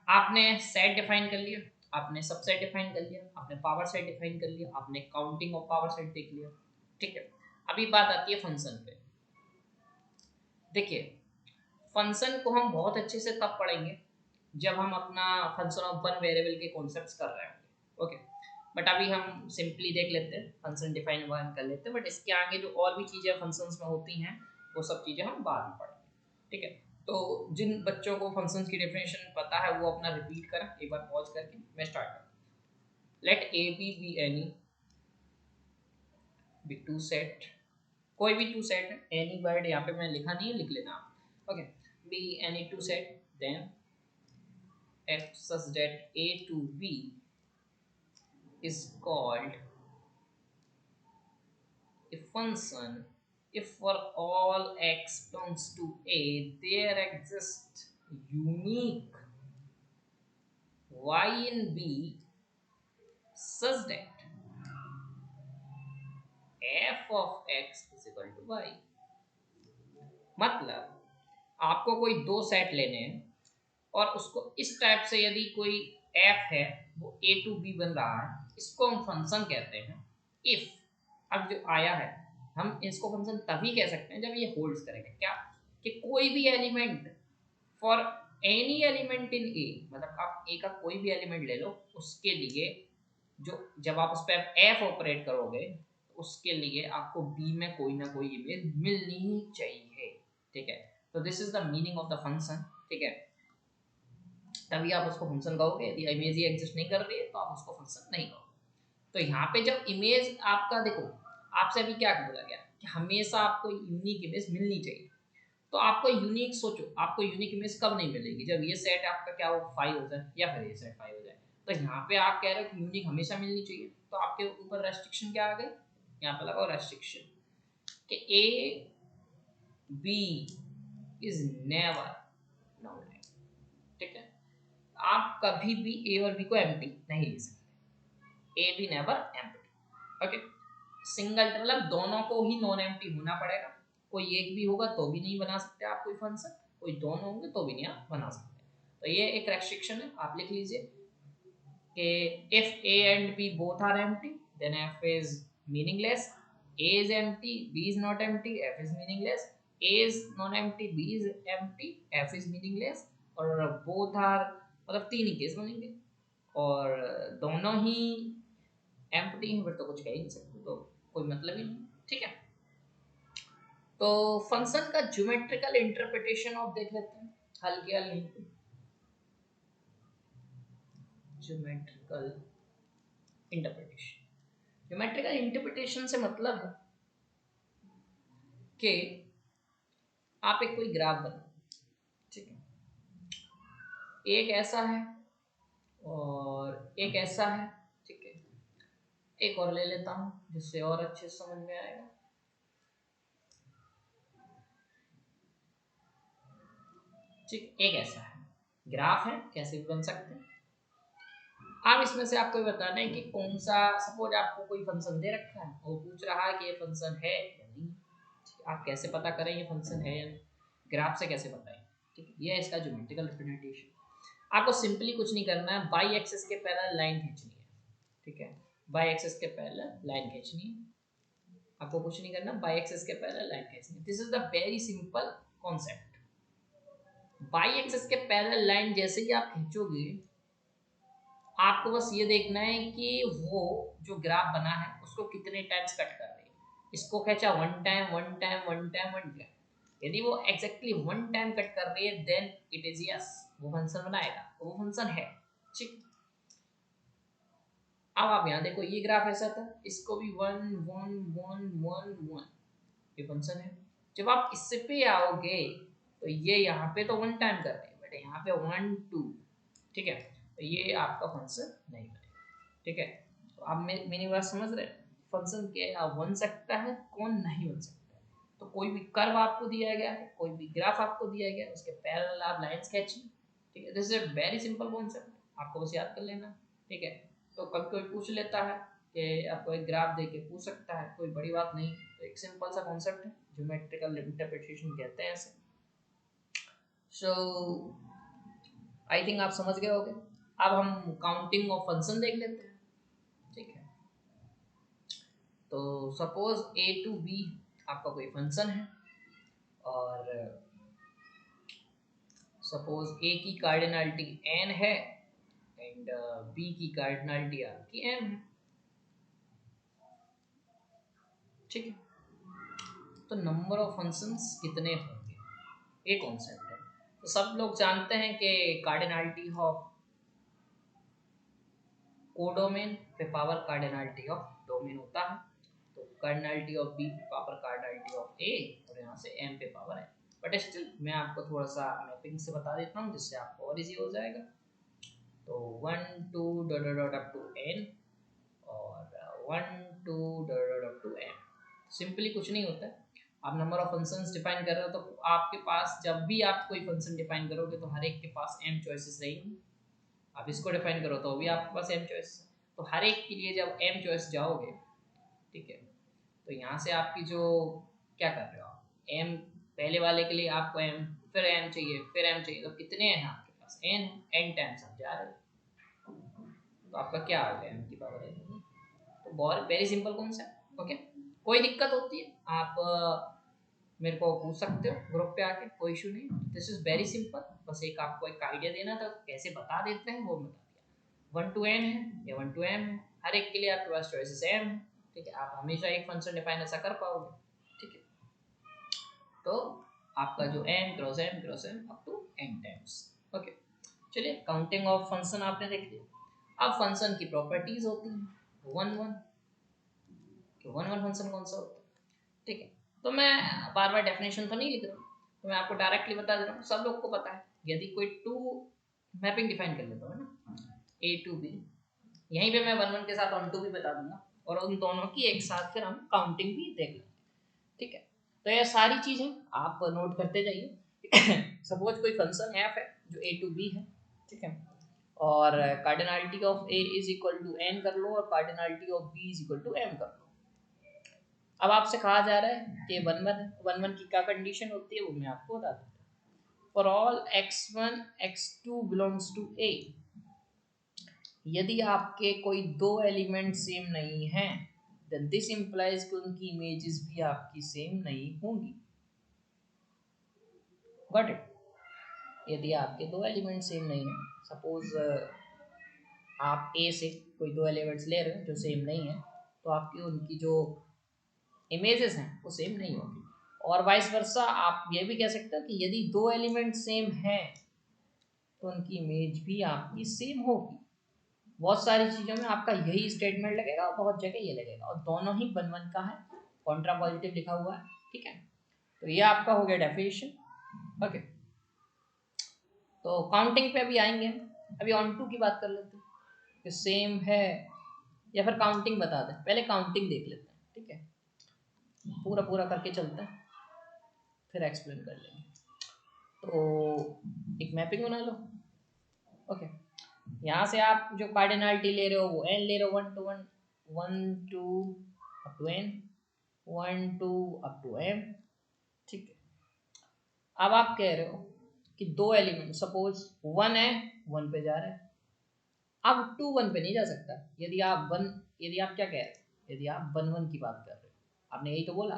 आपने सेट डिफाइन कर लिया, आपने सबसेट डिफाइन कर लिया, आपने पावर सेट डिफाइन कर लिया, आपने काउंटिंग ऑफ पावर सेट देख लिया, ठीक है। अभी बात आती है फंक्शन पे। देखिए फंक्शन को हम बहुत अच्छे से तब पढ़ेंगे जब हम अपना फंक्शन ऑफ वन वेरिएबल के कॉन्सेप्ट्स कर रहे होंगे। ओके, बट अभी हम सिंपली देख लेते हैं, फंक्शन डिफाइन वन कर लेते हैं, बट इसके आगे जो और भी चीज़ें फंक्शंस में होती हैं वो सब चीज़ें हम बाद में पढ़ेंगे, ठीक है। तो जिन बच्चों को फंक्शंस की डेफिनेशन पता है वो अपना रिपीट करें, एक बार पॉज करके मैं स्टार्ट करता। Let A B any B two set, कोई भी टू सेट है, एनी वर्ड यहाँ पे मैंने लिखा नहीं है, लिख लेना आप। Okay, B any two set, then f such that a to b is called a function if for all x belongs to a there exists unique y in b such that f of x is equal to y। मतलब आपको कोई दो set लेने हैं और उसको इस type से यदि कोई f है वो a टू b बन रहा है, इसको हम फंक्शन कहते हैं। इफ अब जो आया है हम इसको फंक्शन तभी कह सकते हैं जब ये होल्ड्स करेगा, क्या कि कोई भी element for any element in A, मतलब आप ए का कोई भी एलिमेंट ले लो, उसके लिए जो जब आप उस पर f ऑपरेट करोगे उसके लिए आपको b में कोई ना कोई इमेज मिलनी ही चाहिए, ठीक है। तो this is the meaning of the function, ठीक है, तभी आप उसको फंक्शन कहोगे। यदि इमेज ही एग्जिस्ट नहीं कर रही है तो आप उसको फंक्शन नहीं कहोगे। तो यहाँ पे जब इमेज आपका, देखो आपसे अभी क्या बोला गया कि हमेशा आपको यूनिक इमेज मिलनी चाहिए, तो आपको यूनिक सोचो, आपको यूनिक इमेज कब नहीं मिलेगी, जब ये सेट आपका क्या हो 5 हो जाए या फिर ये सेट 5 हो जाए। तो यहाँ पे आप कह रहे हो कि यूनिक हमेशा मिलनी चाहिए, तो आपके ऊपर रेस्ट्रिक्शन क्या आ गई, यहाँ पे लगाओ रेस्ट्रिक्शन कि A B is never non, ठीक है। आप कभी भी ए और बी को एम्प्टी नहीं ले सकते, A be never empty. Okay, single मतलब दोनों को ही नॉन एम्प्टी होना पड़ेगा, कोई एक भी होगा तो भी नहीं बना सकते आप कोई फंक्शन, कोई दोनों होंगे तो भी नहीं आप बना सकते। तो ये एक रेस्ट्रिक्शन है, आप लिख लीजिए कि if A and B both are empty then f is meaningless, A is empty B is not empty f is meaningless, A is non empty B is empty f is meaningless, और both are मतलब तीन ही case बनेंगे, और दोनों ही empty हैं फिर तो कुछ कह ही नहीं सकते, तो कोई मतलब ही नहीं, ठीक है। तो फंक्शन का ज्योमेट्रिकल इंटरप्रिटेशन ऑफ देख लेते हैं, हल किया यहीं पे ज्योमेट्रिकल इंटरप्रिटेशन। ज्योमेट्रिकल इंटरप्रिटेशन से मतलब है कि आप एक कोई ग्राफ बनाओ, ठीक है, एक ऐसा है और एक ऐसा है, ठीक है। एक और ले लेता हूं जिससे और अच्छे से समझ में आएगा। ठीक, एक ऐसा है, ग्राफ है, कैसे भी बन सकते हैं। अब इसमें से आपको बताना है कि कौन सा, सपोज आपको कोई फंक्शन दे रखा है और पूछ रहा है कि ये फंक्शन है या नहीं। आप कैसे पता करें ये फंक्शन है या नहीं, ग्राफ से कैसे बताएं, ठीक है। ये है इसका ज्योमेट्रिकल रिप्रेजेंटेशन। आपको सिंपली कुछ नहीं करना है, बाई एक्सिस के पैरेलल लाइन खींचनी है, ठीक है। बाई एक्सिस के पैरेलल लाइन खींचनी है, आपको कुछ नहीं करना, बाई एक्सिस के पैरेलल लाइन खींचनी है। This is the very simple concept. By axis के पैरेलल लाइन जैसे ही आप खींचोगे, आपको बस ये देखना है कि वो जो ग्राफ बना है उसको कितने टाइम्स कट कर रही है। इसको खींचा one time one time one time one time, यदि वो एग्जैक्टली वन टाइम कट कर रही है देन इट इज यस, वो फंक्शन बनाएगा, वो फंक्शन है, ठीक। अब आप यहाँ देखो, ये ग्राफ ऐसा था, इसको भी one one one one one, ये फंक्शन है। जब आप इससे पे आओगे तो ये यहाँ पे तो वन टाइम कर रहे हैं, बट यहाँ पे वन टू, ठीक है। तो ये आपका फंक्शन नहीं बनेगा, ठीक है। तो आप मेरी बात समझ रहे हैं, फंक्शन क्या बन सकता है, कौन नहीं बन सकता है। तो कोई भी कर्व आपको दिया गया है, कोई भी ग्राफ आपको दिया गया है, उसके पैरेलल आप लाइंस खींचिए, ठीक है। This is a very simple concept, आपको बस याद कर लेना, ठीक है। तो कभी कोई पूछ लेता है कि आपको एक ग्राफ देके पूछ सकता है, कोई बड़ी बात नहीं, तो एक सिंपल सा कॉन्सेप्ट है, ज्योमेट्रिकल इंटरप्रिटेशन कहते हैं इसे। सो आई थिंक आप समझ गए होंगे। अब हम काउंटिंग ऑफ फंक्शन देख लेते हैं, ठीक है। तो सपोज ए टू बी आपका कोई फंक्शन है, और सपोज ए की कार्डिनलिटी n है एंड बी की कार्डिनलिटी आपकी m है, ठीक है। तो नंबर ऑफ फंक्शंस कितने होंगे, ये कॉन्सेप्ट है। तो सब लोग जानते हैं कि कार्डिनलिटी ऑफ कोडोमेन पे पावर कार्डिनलिटी ऑफ डोमेन होता है। तो कार्डिनलिटी ऑफ बी पे पावर कार्डिनलिटी ऑफ ए, और यहाँ से m पे पावर है। बट स्टिल मैं आपको थोड़ा सा मैपिंग से बता देता हूँ जिससे आपको और इजी हो जाएगा। तो 1 2 dot dot up to n और 1 2 dot up to m। Simply कुछ नहीं होता है, आप नंबर ऑफ फंक्शंस डिफाइन कर रहे हो तो आपके पास जब भी आप कोई फंक्शन डिफाइन करोगे तो हर एक के पास m चॉइसेस रहेंगी। आप इसको डिफाइन करो तो भी आपके पास m चॉइस, तो हर एक के लिए जब m चॉइस जाओगे, ठीक है, तो यहाँ से आपकी जो क्या कर रहे हो आप, m पहले वाले के लिए आपको m, फिर m चाहिए, फिर m चाहिए, तो कितने हैं आपके पास, n टाइम्स आप जा रहे हो, तो आपका क्या आ गया m की पावर n। तो बहुत वेरी सिंपल कॉन्सेप्ट, ओके। कोई दिक्कत होती है आप मेरे को पूछ सकते हो ग्रुप पे आके, कोई इशू नहीं। दिस इज वेरी सिंपल, बस एक आपको एक आइडिया देना था कैसे बता देते हैं वो बता दिया। 1 to n है या 1 to m है, हर एक के लिए आपके पास चॉइसेस m है, ठीक है। आप हमेशा एक फंक्शन डिफाइन ऐसा कर पाओगे, ठीक है। तो आपका जो m cross m up to n times, okay. चलिए, काउंटिंग ऑफ फंक्शन आपने देख लिया। अब फंक्शन की प्रॉपर्टीज होती हैं 1 1, तो 1 1 फंक्शन कौन सा होता है, ठीक है। तो मैं बार बार डेफिनेशन तो नहीं लिख रहा हूँ, तो मैं आपको डायरेक्टली बता दे रहा हूँ, सब लोग को पता है। यदि कोई टू मैपिंग डिफाइन कर लेता हूँ ना, ए टू बी, यहीं पे मैं 1 1 के साथ 1 2 भी बता दूंगा, और उन दोनों की एक साथ फिर हम काउंटिंग भी देख लेंगे, ठीक है। तो ये सारी चीजें आप नोट करते जाइए। सपोज कोई फंक्शन एफ है जो ए टू बी है, ठीक है, और cardinality of A is equal to n कर लो और cardinality of B is equal to m कर लो। अब आपसे कहा जा रहा है कि 1 1 है, 1 1 की क्या कंडीशन होती है वो मैं आपको बता दूँ। For all x1 x2 belongs to a, यदि आपके कोई दो एलिमेंट सेम नहीं हैं देन दिस इंप्लाइज कि उनकी इमेजेस भी आपकी सेम नहीं होंगी। Got it. यदि आपके दो एलिमेंट सेम नहीं है, सपोज आप ए से कोई दो एलिमेंट्स ले रहे हैं जो सेम नहीं है, तो आपकी उनकी जो इमेजेस हैं वो सेम नहीं होगी। और वाइस वर्सा आप ये भी कह सकते हो कि यदि दो एलिमेंट सेम हैं तो उनकी इमेज भी आपकी सेम होगी। बहुत सारी चीज़ों में आपका यही स्टेटमेंट लगेगा और बहुत जगह ये लगेगा, और दोनों ही 1 1 का है, कॉन्ट्रा पॉजिटिव लिखा हुआ है, ठीक है। तो ये आपका हो गया डेफिनेशन, ओके। तो काउंटिंग पे अभी आएंगे, अभी ऑन टू की बात कर लेते हैं कि सेम है या फिर काउंटिंग बता दें। पहले काउंटिंग देख लेते हैं, ठीक है, पूरा पूरा करके चलते हैं फिर एक्सप्लेन कर लेंगे। तो एक मैपिंग बना लो। ओके, यहाँ से आप जो कार्डिनलिटी ले रहे हो वो एन ले रहे हो, 1 to 1, 1 2 up to n, 1 2 up to m, ठीक है। अब आप कह रहे हो कि दो एलिमेंट सपोज 1 है, 1 पे जा रहा है, अब 2 1 पे नहीं जा सकता। यदि आप क्या कह रहे हैं, यदि आप 1 1 की बात कर रहे हो, आपने यही तो बोला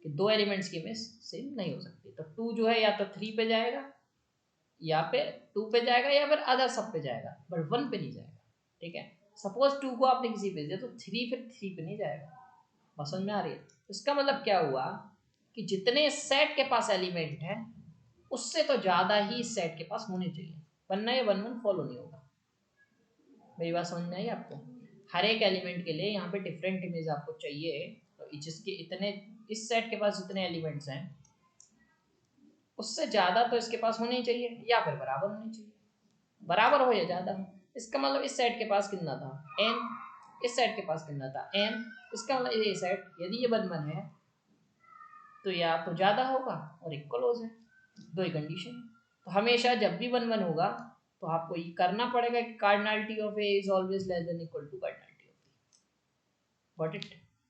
कि दो एलिमेंट्स की इमेज सेम नहीं हो सकती। तो 2 जो है या तो 3 पे जाएगा या फिर 2 पे जाएगा या फिर अदर सब पे जाएगा, बट 1 पे नहीं जाएगा, ठीक है। सपोज 2 को आपने किसी पे दिया तो 3 फिर 3 पे नहीं जाएगा। बात समझ में आ रही है? इसका मतलब क्या हुआ कि जितने सेट के पास एलिमेंट है उससे तो ज्यादा ही इस सेट के पास होने चाहिए, वरना ये 1 1 फॉलो नहीं होगा। मेरी बात समझ में आई आपको? हर एक एलिमेंट के लिए यहाँ पे डिफरेंट इमेज आपको चाहिए, तो जिसके इतने इस सेट के पास जितने एलिमेंट्स हैं उससे ज़्यादा तो इसके पास होने चाहिए या फिर बराबर होने चाहिए। बराबर हो या ज़्यादा हो, इसका मतलब इस सेट के पास कितना था n, इस सेट के पास कितना था m, इसका मतलब ये सेट यदि ये 1 1 है तो या तो ज़्यादा होगा और इक्वल हो जाए, दो ही कंडीशन है। तो हमेशा जब भी 1 1 होगा तो आपको ये करना पड़ेगा कि cardinality of A is always less than equal to cardinality of B. Got it?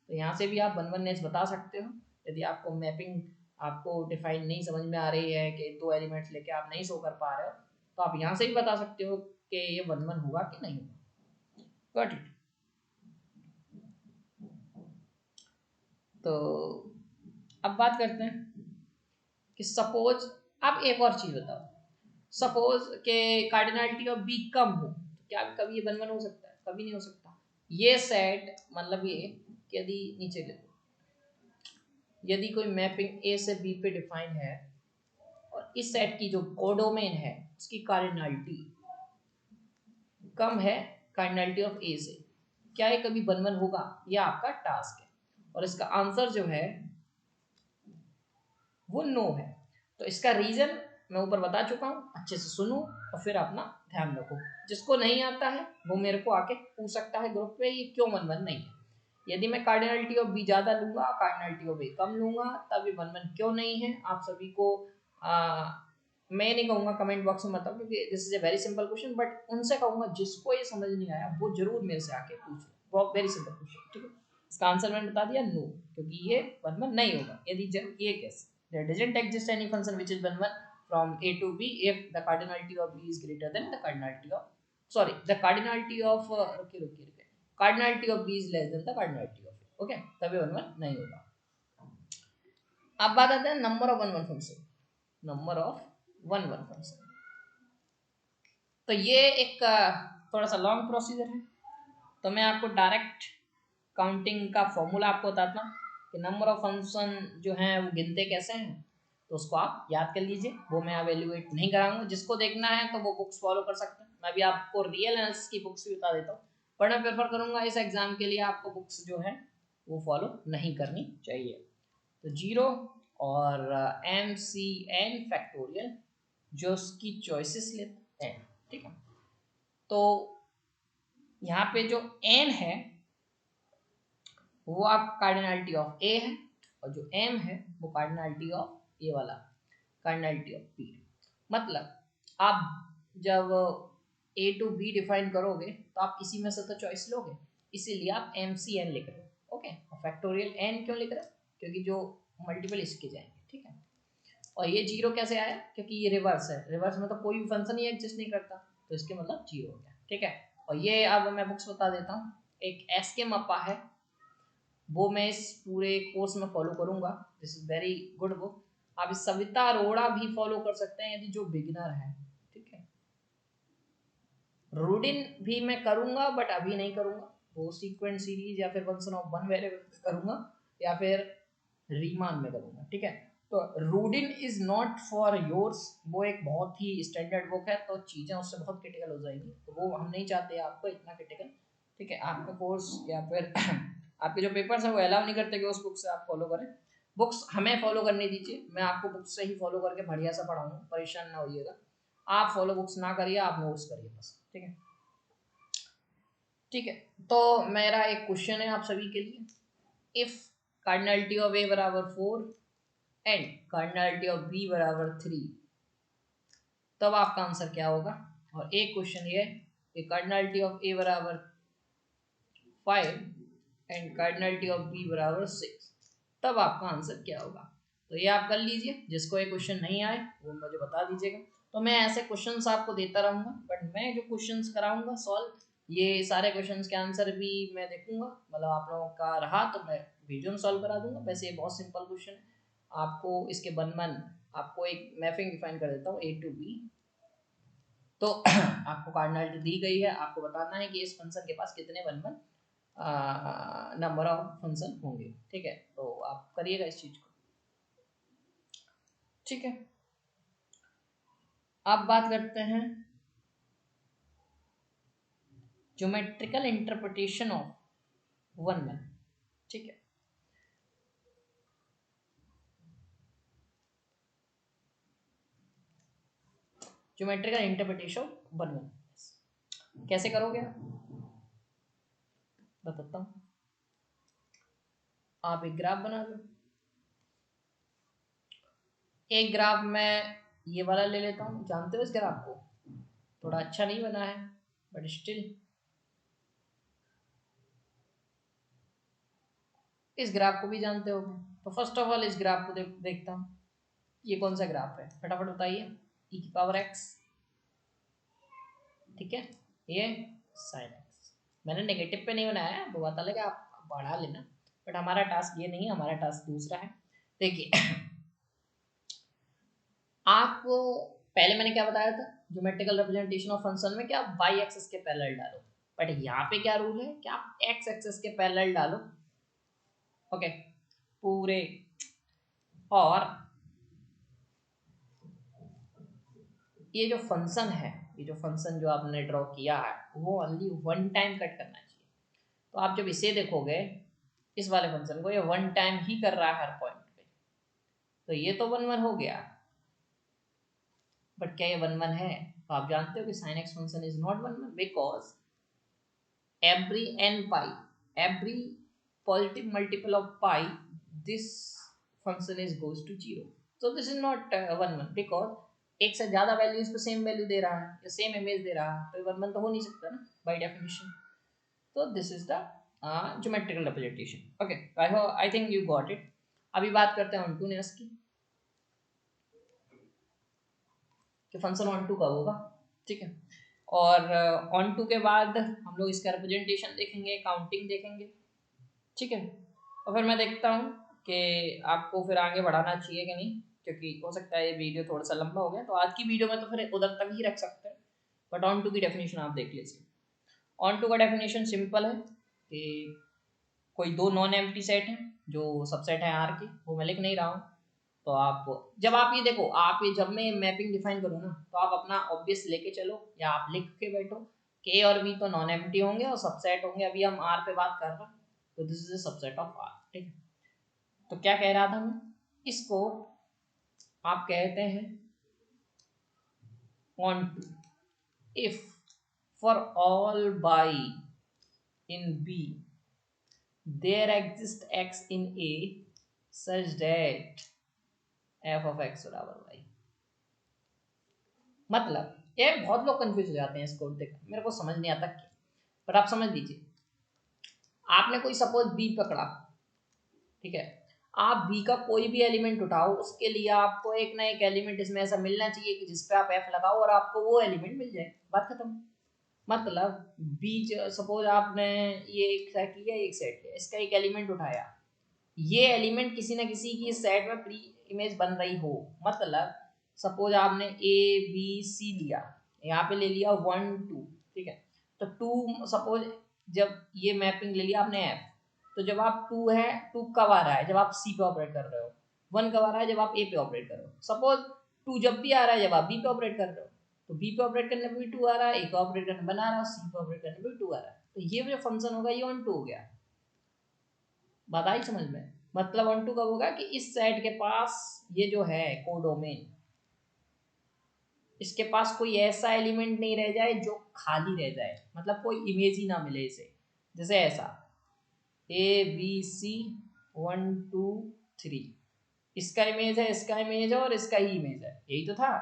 तो यहाँ से भी आप 1 1 बता सकते हो। यदि आपको मैपिंग आपको डिफाइन नहीं समझ में आ रही है कि दो एलिमेंट्स लेके आप नहीं शो कर पा रहे हो, तो आप यहाँ से भी बता सकते हो कि ये 1 1 होगा कि नहीं होगा। Got it? तो अब बात करते हैं कि सपोज आप एक और चीज़ बताओ, सपोज के कार्डिनलिटी ऑफ बी कम हो, तो क्या कभी ये 1 1 हो सकता है? कभी नहीं हो सकता। ये सेट मतलब ये कि यदि नीचे ले लो, यदि कोई मैपिंग ए से बी पे डिफाइन है और इस सेट की जो कोडोमेन है उसकी कार्डिनलिटी कम है कार्डिनलिटी ऑफ ए से, क्या ये कभी 1 1 होगा? ये आपका टास्क है और इसका आंसर जो है वो नो है। तो इसका रीजन मैं ऊपर बता चुका हूँ, अच्छे से सुनो और फिर अपना ध्यान रखो। जिसको नहीं आता है वो मेरे को आके पूछ सकता है ग्रुप पे ये क्यों 1 1 नहीं है। यदि मैं कार्डिनलिटी ऑफ बी ज़्यादा लूंगा, कार्डिनलिटी ऑफ ए कम लूंगा, तब ये 1 1 क्यों नहीं है। आप सभी को मैं नहीं कहूँगा कमेंट बॉक्स में बताओ, क्योंकि this is a very simple question, but उनसे कहूँगा जिसको ये समझ नहीं आया वो जरूर मेरे से आके पूछ लो। बहुत वेरी सिंपल क्वेश्चन, ठीक है। इसका आंसर मैंने बता दिया नो, क्योंकि ये 1 1 नहीं होगा। यदि जब ये case there doesn't exist any function which is 1 1 from a to b if the cardinality of b is greater than the cardinality of the cardinality of cardinality of b is less than the cardinality of a, okay, तभी 1 1 नहीं होगा। अब बात आते हैं number of 1 1 function. Number of 1 1 function, तो ये एक थोड़ा सा लॉन्ग प्रोसीजर है, तो मैं आपको डायरेक्ट काउंटिंग का फॉर्मूला आपको बताता हूँ कि नंबर ऑफ फंक्शन जो हैं वो गिनते कैसे हैं, तो उसको आप याद कर लीजिए। वो मैं एवेल्युएट नहीं कराऊंगा, जिसको देखना है तो वो बुक्स फॉलो कर सकते हैं। मैं भी आपको रियल एनालिसिस की बुक्स भी बता देता हूँ, पर मैं प्रेफर करूँगा इस एग्जाम के लिए आपको बुक्स जो है वो फॉलो नहीं करनी चाहिए। तो 0 और MCN फैक्टोरियल जो उसकी चॉइसेस लेते हैं, ठीक है। तो यहाँ पे जो n है वो आप कार्डिनलिटी ऑफ ए है और जो m है वो कार्डिनलिटी ऑफ ए वाला कार्डिनलिटी ऑफ बी। मतलब आप जब ए टू बी डिफाइन करोगे तो आप इसी में से तो चॉइस लोगे, इसीलिए आप MCN लिख रहे हो, ओके। और फैक्टोरियल n क्यों लिख रहे हो? क्योंकि जो मल्टीपल इसके जाएंगे, ठीक है। और ये 0 कैसे आया? क्योंकि ये रिवर्स है, रिवर्स में तो कोई भी फंक्शन ही एग्जिस्ट नहीं करता, तो इसके मतलब 0 हो गया, ठीक है। और ये अब मैं बुक्स बता देता हूँ। एक एसके मप्पा है, वो मैं इस पूरे कोर्स में फॉलो करूंगा। This is very good book. आप इस सविता अरोड़ा भी फॉलो कर सकते हैं यदि जो बिगिनर है, ठीक है। रूडिन भी मैं करूंगा बट अभी नहीं करूंगा, वो सीक्वेंट सीरीज या फिर फंक्शन ऑफ वन वेरिएबल करूंगा या फिर रीमान में करूंगा, ठीक है। तो Rudin is not for yours, वो एक बहुत ही स्टैंडर्ड बुक है, तो चीज़ें उससे बहुत क्रिटिकल हो जाएंगी, तो वो हम नहीं चाहते आपको इतना क्रिटिकल, ठीक है। आपका कोर्स या फिर आपके जो पेपर्स हैं वो अलाउ नहीं करते कि उस बुक से आप फॉलो करें। बुक्स हमें फॉलो करने दीजिए, मैं आपको बुक्स से ही फॉलो करके बढ़िया सा पढ़ाऊंगा, परेशान ना होइएगा। आप फॉलो बुक्स ना करिए, आप नोट्स करिए बस, ठीक है। ठीक है, तो मेरा एक क्वेश्चन है आप सभी के लिए, इफ कार्डिनलिटी ऑफ ए बराबर 4 एंड कार्डिनलिटी ऑफ बी बराबर 3, तब आपका आंसर क्या होगा। और एक क्वेश्चन ये है कि कार्डिनलिटी ऑफ ए बराबर 5 एंड कार्डिनलिटी ऑफ बी बराबर 6, तब आपका आंसर क्या होगा। तो ये आप कर लीजिए, जिसको ये क्वेश्चन नहीं आए वो मुझे बता दीजिएगा। तो मैं ऐसे क्वेश्चंस आपको देता रहूँगा, बट मैं जो क्वेश्चंस कराऊंगा सॉल्व, ये सारे क्वेश्चंस के आंसर भी मैं देखूंगा, मतलब आप लोगों का रहा तो मैं वीडियो में सॉल्व करा दूंगा। वैसे ये बहुत सिंपल क्वेश्चन है, आपको इसके वन आपको एक मैपिंग डिफाइन कर देता हूँ ए टू बी। तो आपको कार्डिनलिटी दी गई है, आपको बताना है कि इस फंक्शन के पास कितने वन नंबर ऑफ फंक्शन होंगे, ठीक है। तो आप करिएगा इस चीज को, ठीक है। अब बात करते हैं ज्योमेट्रिकल इंटरप्रिटेशन ऑफ वन, ठीक है। ज्योमेट्रिकल इंटरप्रिटेशन ऑफ वन, कैसे करोगे आप, बताता हूँ। आप एक ग्राफ बना लो, एक ग्राफ मैं ये वाला ले लेता हूँ, जानते हो इस ग्राफ को, थोड़ा अच्छा नहीं बना है बट स्टिल इस ग्राफ को भी जानते हो। तो फर्स्ट ऑफ ऑल इस ग्राफ को देखता हूँ, ये कौन सा ग्राफ है, फटाफट बताइए। e की पावर x, ठीक है, ये sin x। मैंने नेगेटिव पे नहीं बनाया है, वो बात अलग है, आप बढ़ा लेना, बट हमारा टास्क ये नहीं है, हमारा टास्क दूसरा है। देखिए आपको पहले मैंने क्या बताया था, ज्योमेट्रिकल रिप्रेजेंटेशन ऑफ फंक्शन में क्या आप वाई एक्सिस के पैरेलल डालो, बट यहाँ पे क्या रूल है कि आप एक्स एक्सिस के पैरेलल डालो, ओके पूरे। और ये जो फंक्शन है, ये जो फंक्शन जो आपने ड्रॉ किया है वो ओनली वन टाइम कट करना चाहिए। तो आप जब इसे देखोगे, इस वाले फंक्शन को, ये वन टाइम ही कर रहा है हर पॉइंट पे, तो ये तो वन वन हो गया, बट क्या ये वन वन है। तो आप जानते हो कि sin x function is not one one, because every n pi, every positive multiple of pi, this function is goes to 0, so this is not one one, because एक से ज्यादा वैल्यूज पे सेम वैल्यू दे रहा है या same image दे रहा है, तो वन वन तो हो नहीं सकता ना बाय डेफिनेशन। तो this is the geometrical representation, okay. I think you got it. अभी बात करते हैं ऑनटूनेस की, कि फंक्शन ऑन टू कब होगा, ठीक है। और ऑन टू के बाद हम लोग इसका रिप्रेजेंटेशन देखेंगे, काउंटिंग देखेंगे, ठीक है। और फिर मैं देखता हूँ कि आपको फिर आगे बढ़ाना चाहिए कि नहीं, क्योंकि हो सकता है ये वीडियो थोड़ा सा लंबा हो गया, तो आज की वीडियो में तो फिर उधर तक ही रख सकते हैं, बट ऑन टू की डेफिनेशन आप देख लीजिए। ऑन टू का डेफिनेशन सिंपल है कि कोई दो नॉन एम्प्टी सेट हैं जो सबसेट है आर के, वो मैं लिख नहीं रहा हूँ। तो आप जब आप ये देखो, आप ये जब मैं मैपिंग डिफाइन करूँ ना, तो आप अपना ऑब्वियस लेके चलो या आप लिख के बैठो के और बी तो नॉन एम्प्टी होंगे और सबसेट होंगे। अभी हम आर पे बात कर रहे हैं, तो this is a subset of R, ठीक है। तो क्या कह रहा था मैं, इसको आप कहते हैं onto if for all y in B there exist x in A such that f of x बराबर वाई। मतलब ये बहुत लोग कंफ्यूज हो जाते हैं इसको देख, मेरे को समझ नहीं आता क्या, पर आप समझ लीजिए। आपने कोई सपोज बी पकड़ा, ठीक है, आप बी का कोई भी एलिमेंट उठाओ, उसके लिए आपको एक ना एक एलिमेंट इसमें ऐसा मिलना चाहिए कि जिसपे आप एफ लगाओ और आपको वो एलिमेंट मिल जाए, बात खत्म। मतलब बी, सपोज आपने ये एक सेट लिया, एक सेट लिया, इसका एक एलिमेंट उठाया, ये एलिमेंट किसी ना किसी की सेट में प्री इमेज बन रही हो, मतलब सपोज आपने ए बी सी लिया, यहाँ पे ले लिया 1 2, ठीक है। तो 2 सपोज जब ये मैपिंग ले लिया आपने एफ, तो जब आप 2 है, 2 कब आ रहा है जब आप सी पे ऑपरेट कर रहे हो, 1 कब आ रहा है जब आप ए पे ऑपरेट कर रहे हो। सपोज 2 जब भी आ रहा है जब आप बी पे ऑपरेट कर रहे हो, तो बी पे ऑपरेट करने पे भी 2 आ रहा है, ए पे ऑपरेट करने बना रहा है, सी पे ऑपरेट करने पे भी 2 आ रहा है, तो ये जो फंक्शन होगा ये ऑन टू हो गया। बात आई समझ में, मतलब ऑन टू कब होगा कि इस सेट के पास ये जो है कोडोमेन, इसके पास कोई ऐसा एलिमेंट नहीं रह जाए जो खाली रह जाए, मतलब कोई इमेज ही ना मिले इसे। जैसे ऐसा ABC 1 2 3, इसका इमेज है, इसका इमेज है और इसका ही इमेज है, यही तो था।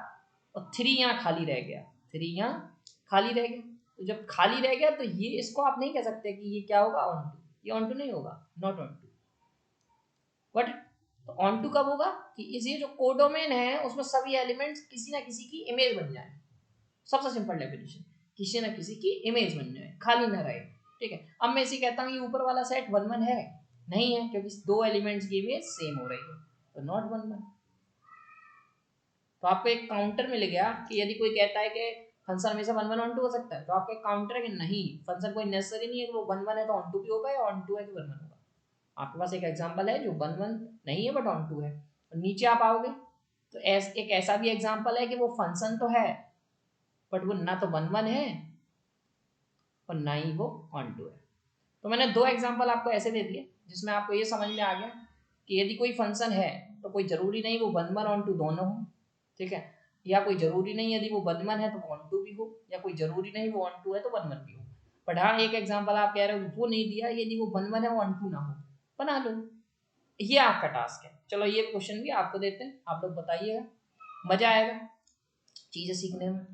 और 3 यहाँ खाली रह गया, 3 यहाँ खाली रह गया। तो जब खाली रह गया तो ये इसको आप नहीं कह सकते कि ये क्या होगा ऑन टू, ये ऑन टू नहीं होगा, नॉट ऑन टू। बट तो ऑन टू कब होगा कि इस ये जो कोडोमेन है उसमें सभी एलिमेंट्स किसी ना किसी की इमेज बन जाए। सबसे सिंपल डेफिनेशन, किसी ना किसी की इमेज बन जाए, खाली ना रहे। ठीक है, अब मैं इसे कहता हूँ ये ऊपर वाला सेट 1 1 है, नहीं है क्योंकि दो एलिमेंट्स की इमेज सेम हो रही है, तो नॉट 1 1। तो आपको एक काउंटर मिल गया कि यदि कोई कहता है कि फंक्शन हमेशा 1 1 ऑन टू हो सकता है, तो आपको एक काउंटर है कि नहीं, फंक्शन कोई नेसेसरी नहीं है कि वो 1 1 है तो ऑन टू भी होगा या ऑन टू है कि 1 1 होगा। आपके पास एक एग्जांपल है जो 1 1 नहीं है बट ऑन टू है। और नीचे आप आओगे तो एक ऐसा भी एग्जांपल है कि वो फंक्शन तो है बट वो ना तो 1 1 है और ना ही वो ऑन टू है। तो मैंने दो एग्जांपल आपको ऐसे दे दिए जिसमें आपको ये समझ में आ गया कि यदि कोई फंक्शन है तो कोई जरूरी नहीं वो 1 1 ऑन टू दोनों हो। ठीक है, या कोई जरूरी नहीं यदि वो 1 1 है तो ऑन टू भी हो, या कोई जरूरी नहीं वो ऑन टू है तो 1 1 भी हो। बट हाँ, एक एग्जांपल आप कह रहे हो वो नहीं दिया, यदि वो 1 1 है वो ऑन टू ना हो, बना लो। ये आपका टास्क है। चलो ये क्वेश्चन भी आपको देते हैं, आप लोग बताइएगा, मजा आएगा चीजें सीखने में।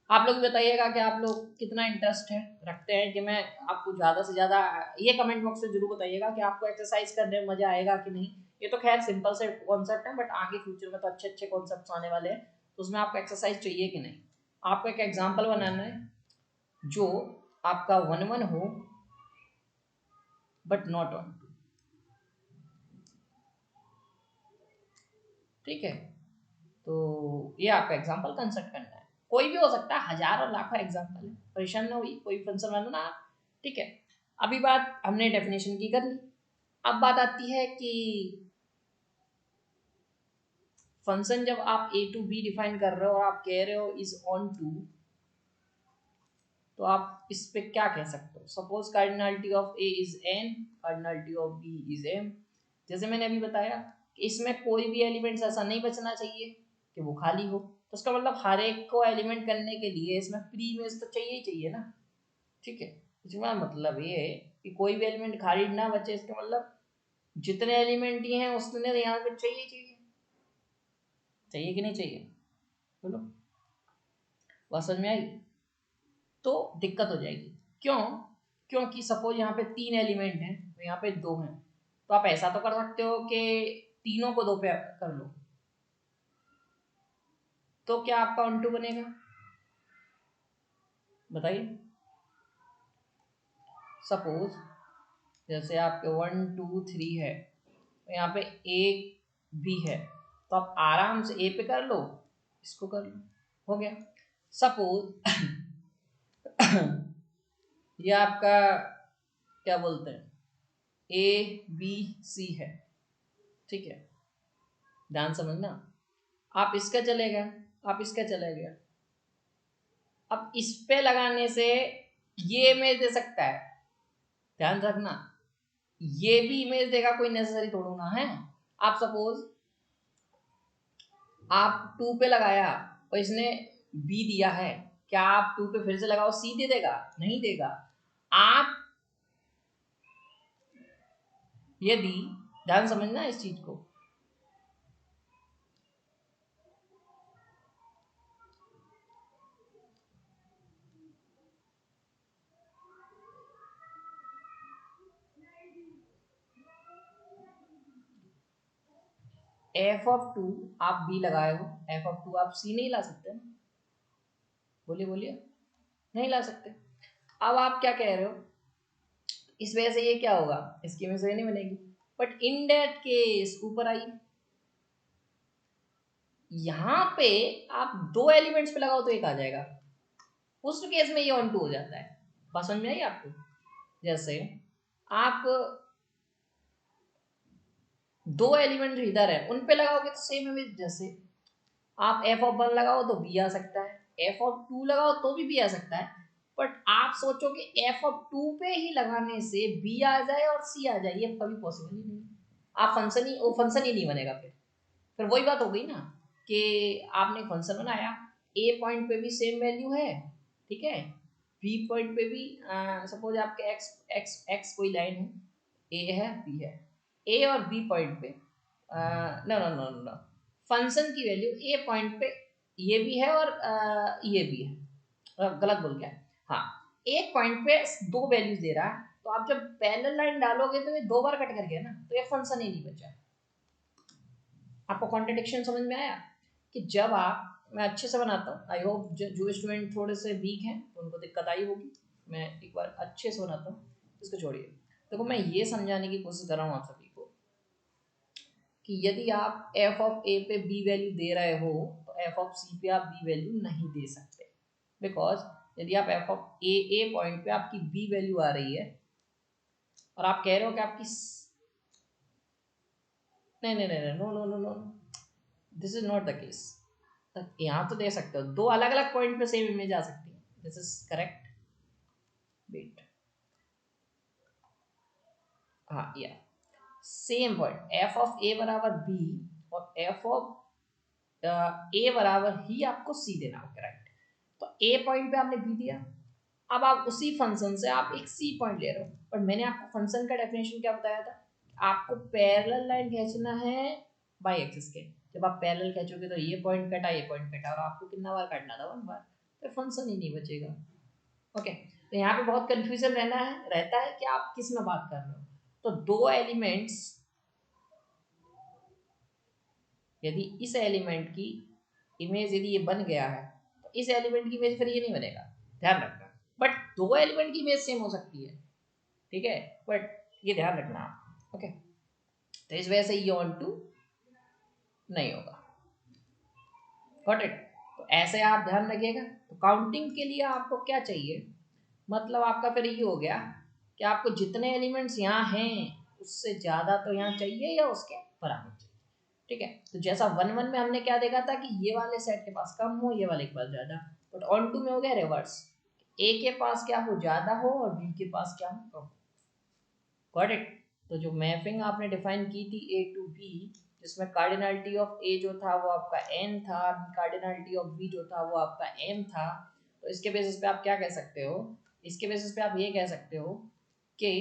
आप लोग बताइएगा कि आप लोग कितना इंटरेस्ट है रखते हैं कि मैं आपको ज़्यादा से ज़्यादा, ये कमेंट बॉक्स में जरूर बताइएगा कि आपको एक्सरसाइज करने में मज़ा आएगा कि नहीं। ये तो खैर सिंपल से कॉन्सेप्ट है बट आगे फ्यूचर में तो अच्छे अच्छे कॉन्सेप्ट आने वाले हैं, तो उसमें आपको एक्सरसाइज चाहिए कि नहीं। आपको एक एग्जाम्पल बनाना है जो आपका 1 1 हो बट नॉट ऑन टू। ठीक है, तो ये आपका एग्जाम्पल कंस्ट्रक्ट करना है, कोई भी हो सकता है, हजारों लाखों एग्जाम्पल है, परेशान ना हुई, कोई फंक्शन बनाना आप। ठीक है, अभी बात हमने डेफिनेशन की कर ली। अब बात आती है कि फंक्शन जब आप a टू b डिफाइन कर रहे हो और आप कह रहे हो इज ऑन टू, तो आप इस पे क्या कह सकते हो। Suppose cardinality of a is n, cardinality of b is m। जैसे मैंने अभी बताया कि इसमें कोई भी एलिमेंट ऐसा नहीं बचना चाहिए कि वो खाली हो, तो उसका मतलब हर एक को एलिमेंट करने के लिए इसमें प्री इमेज तो चाहिए ही चाहिए ना। ठीक है, इसका मतलब ये है कि कोई भी एलिमेंट खाली ना बचे, इसका मतलब जितने एलिमेंट ही हैं उतने यहाँ पे चाहिए चाहिए, चाहिए कि नहीं चाहिए, बोलो। बात समझ में आई? तो दिक्कत हो जाएगी, क्यों? क्योंकि सपोज यहाँ पे 3 एलिमेंट हैं तो यहाँ पे 2 हैं, तो आप ऐसा तो कर सकते हो कि तीनों को 2 पे कर लो, तो क्या आपका ऑन टू बनेगा, बताइए। सपोज जैसे आपके 1 2 3 है तो यहाँ पे ए बी है, तो आप आराम से ए पे कर लो, इसको कर लो, हो गया। सपोज ये आपका क्या बोलते हैं ए बी सी है। ठीक है, ध्यान समझना, आप इसका चले गए, आप इसका चले गए, अब इस पे लगाने से ये इमेज दे सकता है, ध्यान रखना, ये भी इमेज देगा, कोई नेसेसरी थोड़ा ना है। आप सपोज आप 2 पे लगाया और इसने बी दिया है, क्या आप 2 पे फिर से लगाओ सी दे देगा? नहीं देगा। आप यदि, ध्यान समझना इस चीज को, एफ ऑफ 2 आप बी लगाए हो, एफ ऑफ 2 आप सी नहीं ला सकते ना, बोलिए बोलिए, नहीं ला सकते। अब आप क्या कह रहे हो, इस वजह से ये क्या होगा, इसकी वजह से नहीं बनेगी। बट इन दैट केस ऊपर आइए, यहाँ पे आप 2 एलिमेंट्स पे लगाओ तो एक आ जाएगा, उस केस में ये ऑन टू हो जाता है। बात समझ में आई आपको? जैसे आप 2 एलिमेंट इधर है उन पे लगाओगे तो सेम इमेज, जैसे आप एफ ऑफ 1 लगाओ तो बी आ सकता है, एफ ऑफ 2 लगाओ तो भी बी आ सकता है, बट आप सोचो कि एफ ऑफ 2 पे ही लगाने से बी आ जाए और सी आ जाए, ये कभी पॉसिबल ही नहीं। आप फंक्शन ही नहीं बनेगा। फिर वही बात हो गई ना कि आपने फंक्शन बनाया ए पॉइंट पे भी सेम वैल्यू है, ठीक है, बी पॉइंट पे भी सपोज आपके एक्स एक्स एक्स कोई लाइन है, ए है बी है, ए और बी पॉइंट पे no no no no function की वैल्यू ए पॉइंट पे ये भी है और ये भी है, गलत बोल गया, हाँ एक पॉइंट पे दो वैल्यूज दे रहा है, तो आप जब पैरेलल लाइन डालोगे तो ये दो बार कट कर गया ना, तो ये फंक्शन ही नहीं बचा। आपको कॉन्ट्रडिक्शन समझ में आया कि जब आप, मैं अच्छे से बनाता हूँ, आई होप जो स्टूडेंट थोड़े से वीक हैं तो उनको दिक्कत आई होगी, मैं एक बार अच्छे से बनाता हूँ, इसको छोड़िए। देखो मैं ये समझाने की कोशिश कर रहा हूँ आप सभी को कि यदि आप एफ ऑफ ए पे बी वैल्यू दे रहे हो तो एफ ऑफ सी पे आप बी वैल्यू नहीं दे सकते, बिकॉज यदि आप एफ ऑफ ए पॉइंट पे आपकी बी वैल्यू आ रही है और आप कह रहे हो कि आपकी नहीं नहीं नहीं no no no no, this is not the case. यहाँ तो दे सकते हो, दो अलग अलग पॉइंट पे सेम इमेज आ सकती है, दिस इज करेक्ट, वेट, हाँ या सेम पॉइंट एफ ऑफ ए बराबर बी और एफ ऑफ ए बराबर ही आपको सी देना होगा, राइट। तो ए पॉइंट पे आपने बी दिया, अब आप उसी फंक्शन से आप एक सी पॉइंट ले रहे हो, और मैंने आपको फंक्शन का डेफिनेशन क्या बताया था, आपको पैरेलल लाइन खींचना है बाई एक्सिस के, जब आप पैरेलल खींचोगे तो ये पॉइंट कटा ये पॉइंट कटा, और आपको कितना बार काटना था, वन बार, तो फंक्शन ही नहीं बचेगा। ओके, तो यहाँ पे बहुत कंफ्यूजन रहता है कि आप किस में बात कर रहे हो। तो दो एलिमेंट्स, यदि इस एलिमेंट की इमेज यदि ये बन गया है तो इस एलिमेंट की इमेज फिर ये नहीं बनेगा, ध्यान रखना। बट दो एलिमेंट की इमेज सेम हो सकती है, ठीक है, बट ये ध्यान रखना आप। ओके, तो इस वजह से ये ऑन टू नहीं होगा, गॉट इट। तो ऐसे आप ध्यान रखिएगा। तो काउंटिंग के लिए आपको क्या चाहिए, मतलब आपका फिर ये हो गया कि आपको जितने एलिमेंट्स यहाँ हैं उससे ज़्यादा तो यहाँ चाहिए या उसके बराबर चाहिए, ठीक है। तो जैसा 1 1 में हमने क्या देखा था कि ये वाले सेट के पास कम हो, ये वाले के पास ज़्यादा, बट ऑन टू में हो गया रिवर्स, ए के पास क्या हो, ज़्यादा हो, और बी के पास क्या हो, कम। Got it. तो जो मैपिंग आपने डिफाइन की थी ए टू बी, जिसमें कार्डिनलिटी ऑफ ए जो था वो आपका एन था, कार्डिनलिटी ऑफ बी जो था वो आपका एम था, तो इसके बेसिस पे आप क्या कह सकते हो, इसके बेसिस पे आप ये कह सकते हो कि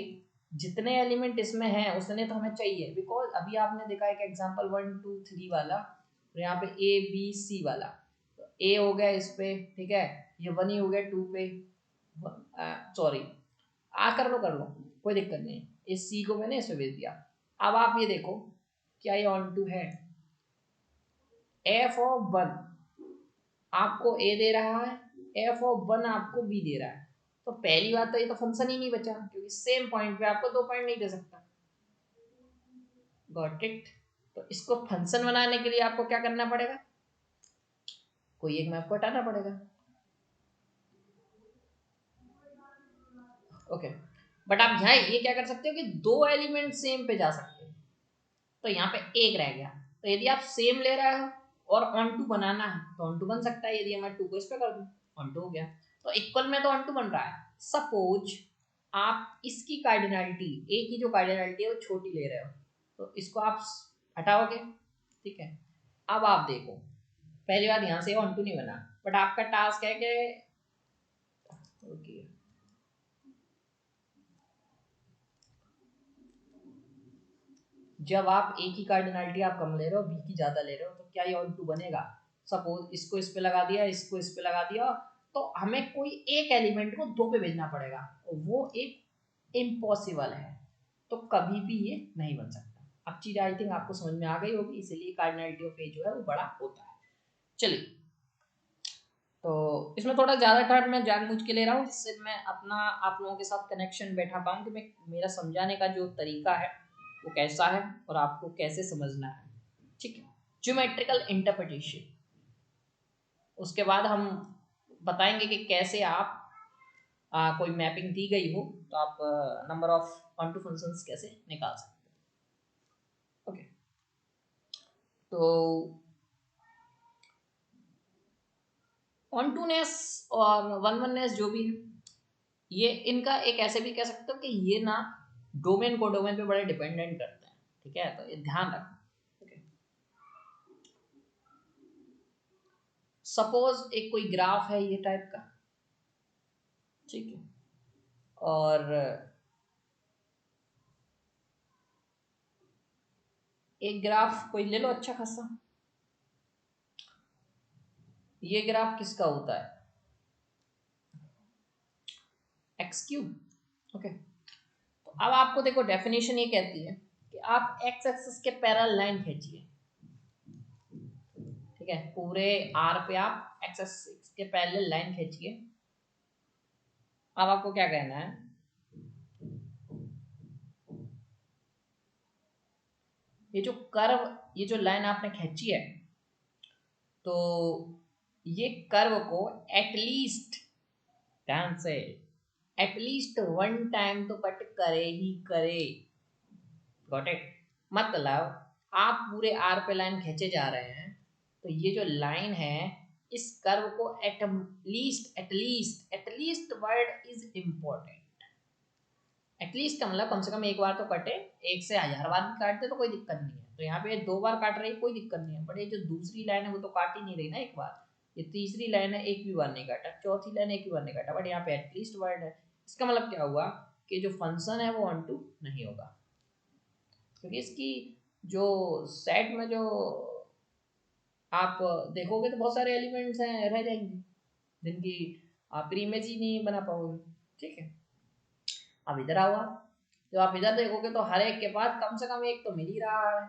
जितने एलिमेंट इसमें हैं उतने तो हमें चाहिए, बिकॉज अभी आपने देखा एक एग्जांपल 1 2 3 वाला, और यहाँ पे ए बी सी वाला, तो ए हो गया इस पे, ठीक है, ये 1 ही हो गया 2 पे, सॉरी कर लो कोई दिक्कत नहीं, इस सी को मैंने इसमें भेज दिया। अब आप ये देखो क्या ये ऑन टू है, एफ ऑफ 1 आपको ए दे रहा है, एफ ऑफ 1 आपको बी दे रहा है, तो पहली बात तो ये तो फंक्शन ही नहीं बचा, क्योंकि सेम पॉइंट पे आपको 2 पॉइंट नहीं दे सकता, गॉट इट। तो इसको फंक्शन बनाने के लिए आपको क्या करना पड़ेगा, कोई एक मैप को हटाना पड़ेगा, ओके। बट आप यहाँ ये क्या कर सकते हो कि दो एलिमेंट सेम पे जा सकते हो, तो यहाँ पे एक रह गया, तो यदि आप सेम ले रहे हो और ऑन टू बनाना है तो ऑन टू बन सकता है, यदि मैं 2 को इस पे कर दूं ऑन टू हो गया, तो इक्वल में तो ऑन टू बन रहा है। सपोज आप इसकी कार्डिनलिटी, ए की जो कार्डिनलिटी है वो छोटी ले रहे हो, तो इसको आप हटाओगे, ठीक है। अब आप देखो, पहली बार यहाँ से ऑन टू नहीं बना, बट आपका टास्क है कि ओके, जब आप ए की कार्डिनलिटी आप कम ले रहे हो, बी की ज़्यादा ले रहे हो, तो क्या ये ऑन टू बनेगा। सपोज इसको इस पे लगा दिया, इसको इस पे लगा दिया, तो हमें कोई एक एलिमेंट को दो पे भेजना पड़ेगा, और वो एक इम्पॉसिबल है, तो कभी भी ये नहीं बन सकता। अब चीज़ आई थिंक आपको समझ में आ गई होगी, इसलिए कार्डिनलिटी ऑफ ए जो है वो बड़ा होता है। चलिए, तो इसमें थोड़ा ज़्यादा टाइम मैं जानबूझ के ले रहा हूँ, जिससे मैं अपना आप लोगों के साथ कनेक्शन बैठा पाऊँ कि मैं मेरा समझाने का जो तरीका है वो कैसा है और आपको कैसे समझना है, ठीक है। ज्योमेट्रिकल इंटरप्रिटेशन, उसके बाद हम बताएंगे कि कैसे आप कोई मैपिंग दी गई हो तो आप number of onto functions कैसे निकाल सकते हैं, ओके। तो ऑन टू नेस और वन वन नेस जो भी है, ये इनका एक ऐसे भी कह सकते हो कि ये ना डोमेन को डोमेन पे बड़े डिपेंडेंट करते हैं, ठीक है, तो ये ध्यान रखना, ओके। सपोज एक कोई ग्राफ है ये टाइप का, ठीक है, और एक ग्राफ कोई ले लो अच्छा खासा, ये ग्राफ किसका होता है, एक्स क्यूब। ओके, तो अब आपको देखो डेफिनेशन ये कहती है कि आप एक्स एक्सिस के पैरेलल लाइन खींचिए, ठीक है, पूरे आर पे आप एक्स एक्सिस के पैरेलल लाइन खींचिए। अब आपको क्या कहना है, ये जो कर्व, ये जो लाइन आपने खींची है, तो ये कर्व को एटलीस्ट, ध्यान से, एटलीस्ट वन टाइम तो कट करे ही करे। Got it? मतलब आप पूरे आर पे लाइन खींचे जा रहे हैं, तो ये जो लाइन है इस कर्व को at least, at least, at least word is important. At least का मतलब कम से कम एक बार तो कटे, एक से 1000 बार भी काटते तो कोई दिक्कत नहीं है। तो यहाँ पे 2 बार काट रही है कोई दिक्कत नहीं है, बट ये जो दूसरी लाइन है वो तो काट ही नहीं रही ना एक बार, ये तीसरी लाइन है एक भी बार नहीं काटा, चौथी लाइन एक भी बार नहीं काटा, बट यहाँ पे एटलीस्ट वर्ड है। इसका मतलब क्या हुआ कि जो फंक्शन है वो ऑन टू नहीं होगा, क्योंकि इसकी जो सेट में जो आप देखोगे तो बहुत सारे एलिमेंट्स हैं रह जाएंगे जिनकी आप इमेज ही नहीं बना पाओगे, ठीक है। अब इधर आओ, जब आप इधर देखोगे तो हर एक के पास कम से कम एक तो मिल ही रहा है,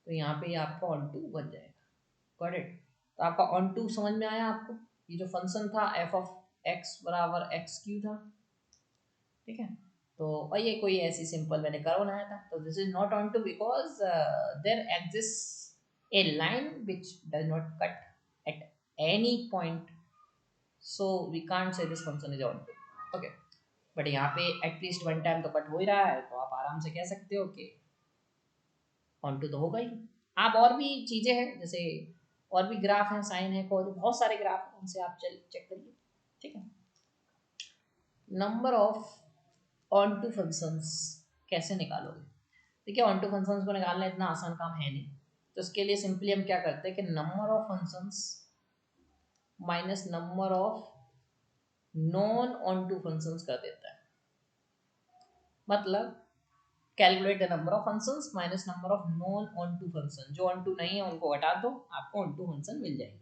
तो यहाँ पे आपका ऑन टू बन जाएगा। Got it? तो आपका ऑन टू समझ में आया आपको, ये जो फंक्शन था एफ ऑफ एक्स बराबर एक्स क्यू था, ठीक है। तो और ये कोई ऐसी सिंपल मैंने कर्व बनाया था, तो this is not onto because there exist a line which does not cut at any point, so we can't say this function is onto. Okay, but यहाँ पे एटलीस्ट वन टाइम तो कट हो ही रहा है, तो आप आराम से कह सकते हो कि ऑन टू तो होगा ही। आप और भी चीज़ें हैं, जैसे और भी ग्राफ हैं, साइन है, कोई बहुत सारे ग्राफ हैं, उनसे आप चेक करिए, ठीक है। Number of onto functions कैसे निकालोगे? देखिए, ऑन टू फंक्शंस को निकालना इतना आसान काम है नहीं, तो इसके लिए सिंपली हम क्या करते हैं कि number of functions minus number of non onto functions कर देता है। मतलब calculate the number of functions minus number of non onto function, जो ऑन टू नहीं है उनको हटा दो, आपको ऑन टू फंक्शन मिल जाएंगे,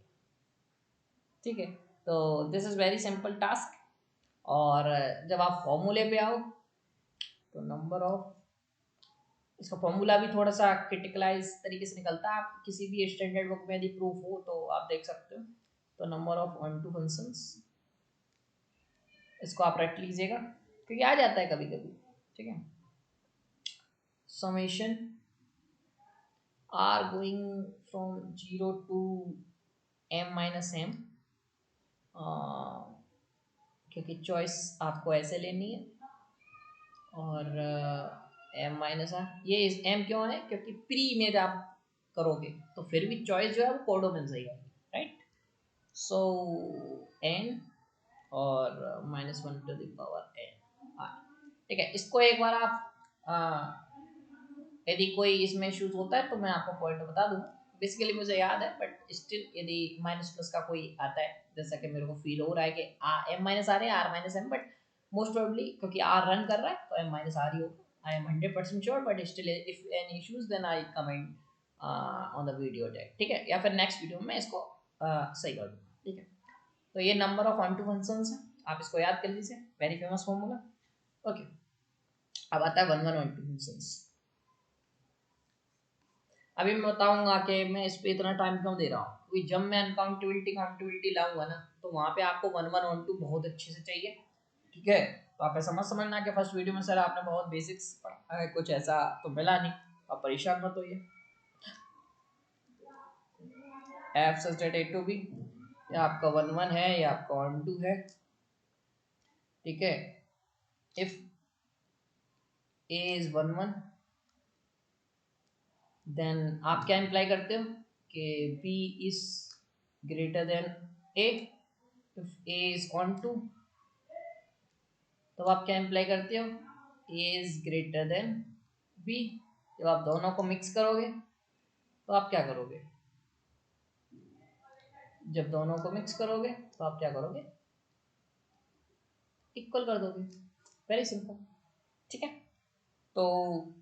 ठीक है। तो this is very simple task. और जब आप फॉर्मूले पे आओ तो नंबर ऑफ, इसका फॉर्मूला भी थोड़ा सा क्रिटिकलाइज तरीके से निकलता है, आप किसी भी स्टैंडर्ड बुक में यदि प्रूफ हो तो आप देख सकते हो। तो number of onto functions, इसको आप रट लीजिएगा क्योंकि आ जाता है कभी कभी, ठीक है। Summation r going from 0 to m minus m, क्योंकि चॉइस आपको ऐसे लेनी है, और m माइनस आर, ये m क्यों है, क्योंकि प्री इमेज आप करोगे तो फिर भी चॉइस जो है वो कोडो में सही आएगी, राइट। सो n और minus one two the power n, ठीक है। इसको एक बार आप यदि कोई इसमें इश्यूज होता है तो मैं आपको पॉइंट बता दूंगा, बेसिकली मुझे याद है, बट स्टिल यदि माइनस प्लस का कोई आता है, जैसा कि मेरे को फील हो रहा है कि एम माइनस आ रहे हैं, r minus m, but most probably क्योंकि आर रन कर रहा है तो एम माइनस आर ही होगा, I am 100% sure, but still if any issues then I comment on the video tag, ठीक है, या फिर नेक्स्ट वीडियो में इसको सही कर दूंगा, ठीक है। तो ये number of onto functions है, आप इसको याद कर लीजिए, वेरी फेमस फॉर्मूला। ओके, अब आता है one one onto functions. अभी मैं बताऊंगा कि मैं इस पे इतना टाइम क्यों दे रहा हूँ, क्योंकि जब मैं अनकाउंटेबिलिटी काउंटेबिलिटी लाऊंगा ना, तो वहाँ पे आपको वन वन ऑन टू बहुत अच्छे से चाहिए, ठीक है। तो आप ऐसा मत समझना कि फर्स्ट वीडियो में सर आपने बहुत बेसिक्स पढ़ा है, कुछ ऐसा तो मिला नहीं, आप परेशान मत होइए। F such that A to B, ये आपका वन वन है, ये आपका ऑन टू है, ठीक है। If A is one one, then आप क्या इम्प्लाई करते हो कि B is greater than A. If A is onto, तो आप क्या इम्प्लाई करते हो, A is greater than B. जब आप दोनों को मिक्स करोगे तो आप क्या करोगे, जब दोनों को मिक्स करोगे तो आप क्या करोगे, इक्वल कर दोगे, वेरी सिंपल। ठीक है, तो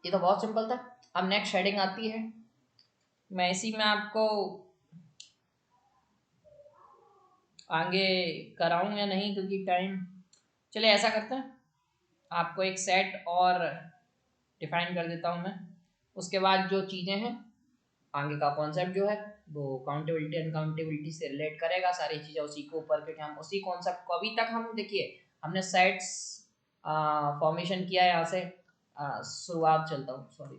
ये तो बहुत सिंपल था। अब नेक्स्ट हेडिंग आती है, मैं इसी में आपको आगे कराऊं या नहीं क्योंकि टाइम, चलिए ऐसा करते हैं, आपको एक सेट और डिफाइन कर देता हूं मैं, उसके बाद जो चीज़ें हैं आगे का कॉन्सेप्ट जो है वो काउंटेबिलिटी अनकाउंटेबिलिटी से रिलेट करेगा, सारी चीज़ें उसी के ऊपर, क्योंकि हम उसी कॉन्सेप्ट को अभी तक हम देखिए हमने सेट्स फॉर्मेशन किया है यहाँ से, शुरुआत चलता हूँ सॉरी,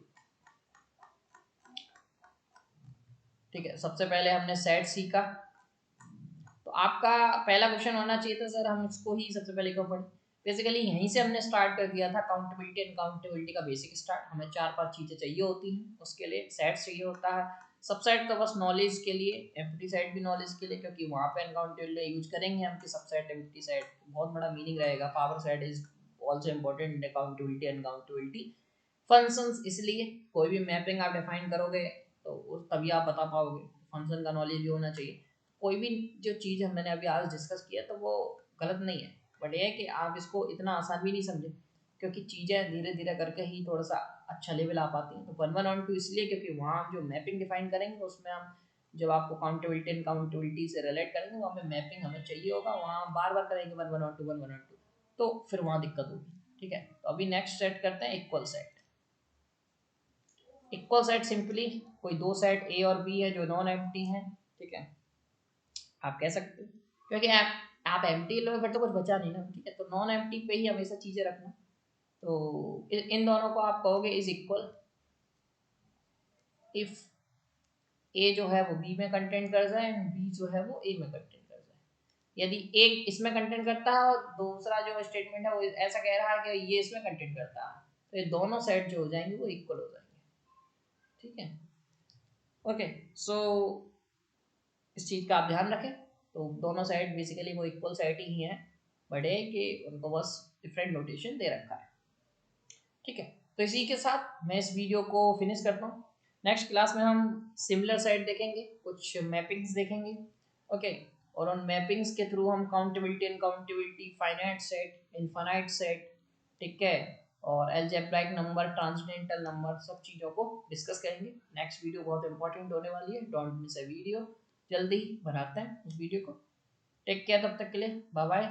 ठीक है। सबसे पहले हमने सेट सीखा, तो आपका पहला क्वेश्चन होना चाहिए था सर हम इसको ही सबसे पहले क्यों पढ़े। बेसिकली यहीं से हमने स्टार्ट कर दिया था, काउंटेबिलिटी अनकाउंटेबिलिटी का बेसिक स्टार्ट। हमें 4-5 चीज़ें चाहिए होती हैं उसके लिए, सेट चाहिए होता है, सबसेट तो बस नॉलेज के लिए, एम्प्टी सेट भी नॉलेज के लिए, क्योंकि वहाँ पे अनकाउंटेबिलिटी यूज करेंगे हम कि सबसेट एम्प्टी सेट, बहुत बड़ा मीनिंग रहेगा। Power set is also important in accountability uncountability functions, इसलिए कोई भी मैपिंग आप डिफाइन करोगे तो तभी आप बता पाओगे, फंक्शन का नॉलेज भी होना चाहिए। कोई भी जो चीज़ मैंने अभी आज डिस्कस किया तो वो गलत नहीं है, बट ये है कि आप इसको इतना आसान भी नहीं समझे, क्योंकि चीज़ें धीरे धीरे करके ही थोड़ा सा अच्छा लेवल आ पाती हैं। तो 1-1-2 इसलिए क्योंकि वहाँ हम जो मैपिंग डिफाइन करेंगे उसमें हम जब आपको काउंटेबिलिटी अनकाउंटेबिलिटी से रिलेट करेंगे वहाँ पे मैपिंग हमें चाहिए होगा, वहाँ हम बार बार करेंगे 1-1-2 तो फिर वहाँ दिक्कत होगी। ठीक है, तो अभी नेक्स्ट सेट करते हैं equal set. Equal set simply कोई दो सेट ए और बी है जो नॉन एम्प्टी हैं, ठीक है, आप कह सकते हो, क्योंकि आप एम्प्टी लो फिर तो कुछ बचा नहीं ना, ठीक है, तो नॉन एम्प्टी पे ही हमेशा चीजें रखना। तो इन दोनों को आप कहोगे इज इक्वल इफ ए जो है वो बी में कंटेंट कर जाए एंड बी जो है वो ए में कंटेंट कर जाए। यदि एक इसमें कंटेंट करता है और दूसरा जो स्टेटमेंट है वो ऐसा कह रहा है कि ये इसमें कंटेंट करता है, तो ये दोनों सेट जो हो जाएंगे वो इक्वल हो जाएंगे। ठीक है, ओके, सो इस चीज़ का आप ध्यान रखें। तो दोनों साइड बेसिकली वो इक्वल साइड ही हैं, बट है कि उनको बस डिफरेंट नोटेशन दे रखा है। ठीक है, तो इसी के साथ मैं इस वीडियो को फिनिश करता हूँ। नेक्स्ट क्लास में हम सिमिलर साइड देखेंगे, कुछ मैपिंग्स देखेंगे, ओके, और उन मैपिंग्स के थ्रू हम countability uncountability, finite set, infinite set, ठीक है, और अलजेब्राइक नंबर, ट्रांसडेंटल नंबर, सब चीज़ों को डिस्कस करेंगे। नेक्स्ट वीडियो बहुत इंपॉर्टेंट होने वाली है, डोंट मिस अ वीडियो। जल्दी ही बनाते हैं उस वीडियो को। टेक केयर, तब तक के लिए बाय बाय।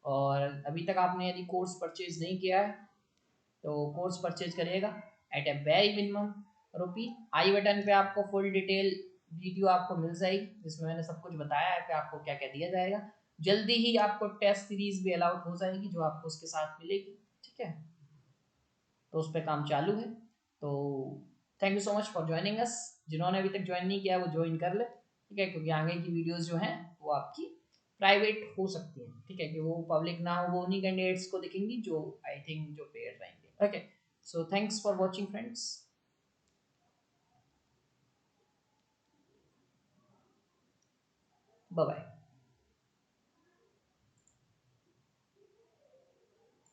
और अभी तक आपने यदि कोर्स परचेज नहीं किया है तो कोर्स परचेज करिएगा at a very minimum rupee. I button पे आपको फुल डिटेल वीडियो आपको मिल जाएगी जिसमें मैंने सब कुछ बताया है कि आपको क्या क्या दिया जाएगा। जल्दी ही आपको टेस्ट सीरीज भी अलाउड हो जाएगी जो आपको उसके साथ मिलेगी। ठीक है, तो उस पर काम चालू है। तो thank you so much for joining us. जिन्होंने अभी तक ज्वाइन नहीं किया वो ज्वाइन कर ले, ठीक है, क्योंकि आगे की वीडियोस जो हैं वो आपकी प्राइवेट हो सकती हैं, ठीक है, कि वो पब्लिक ना हो, वो उन्हीं कैंडिडेट्स को दिखेंगी जो आई थिंक जो पेड रहेंगे। Okay, so thanks for watching friends, bye bye.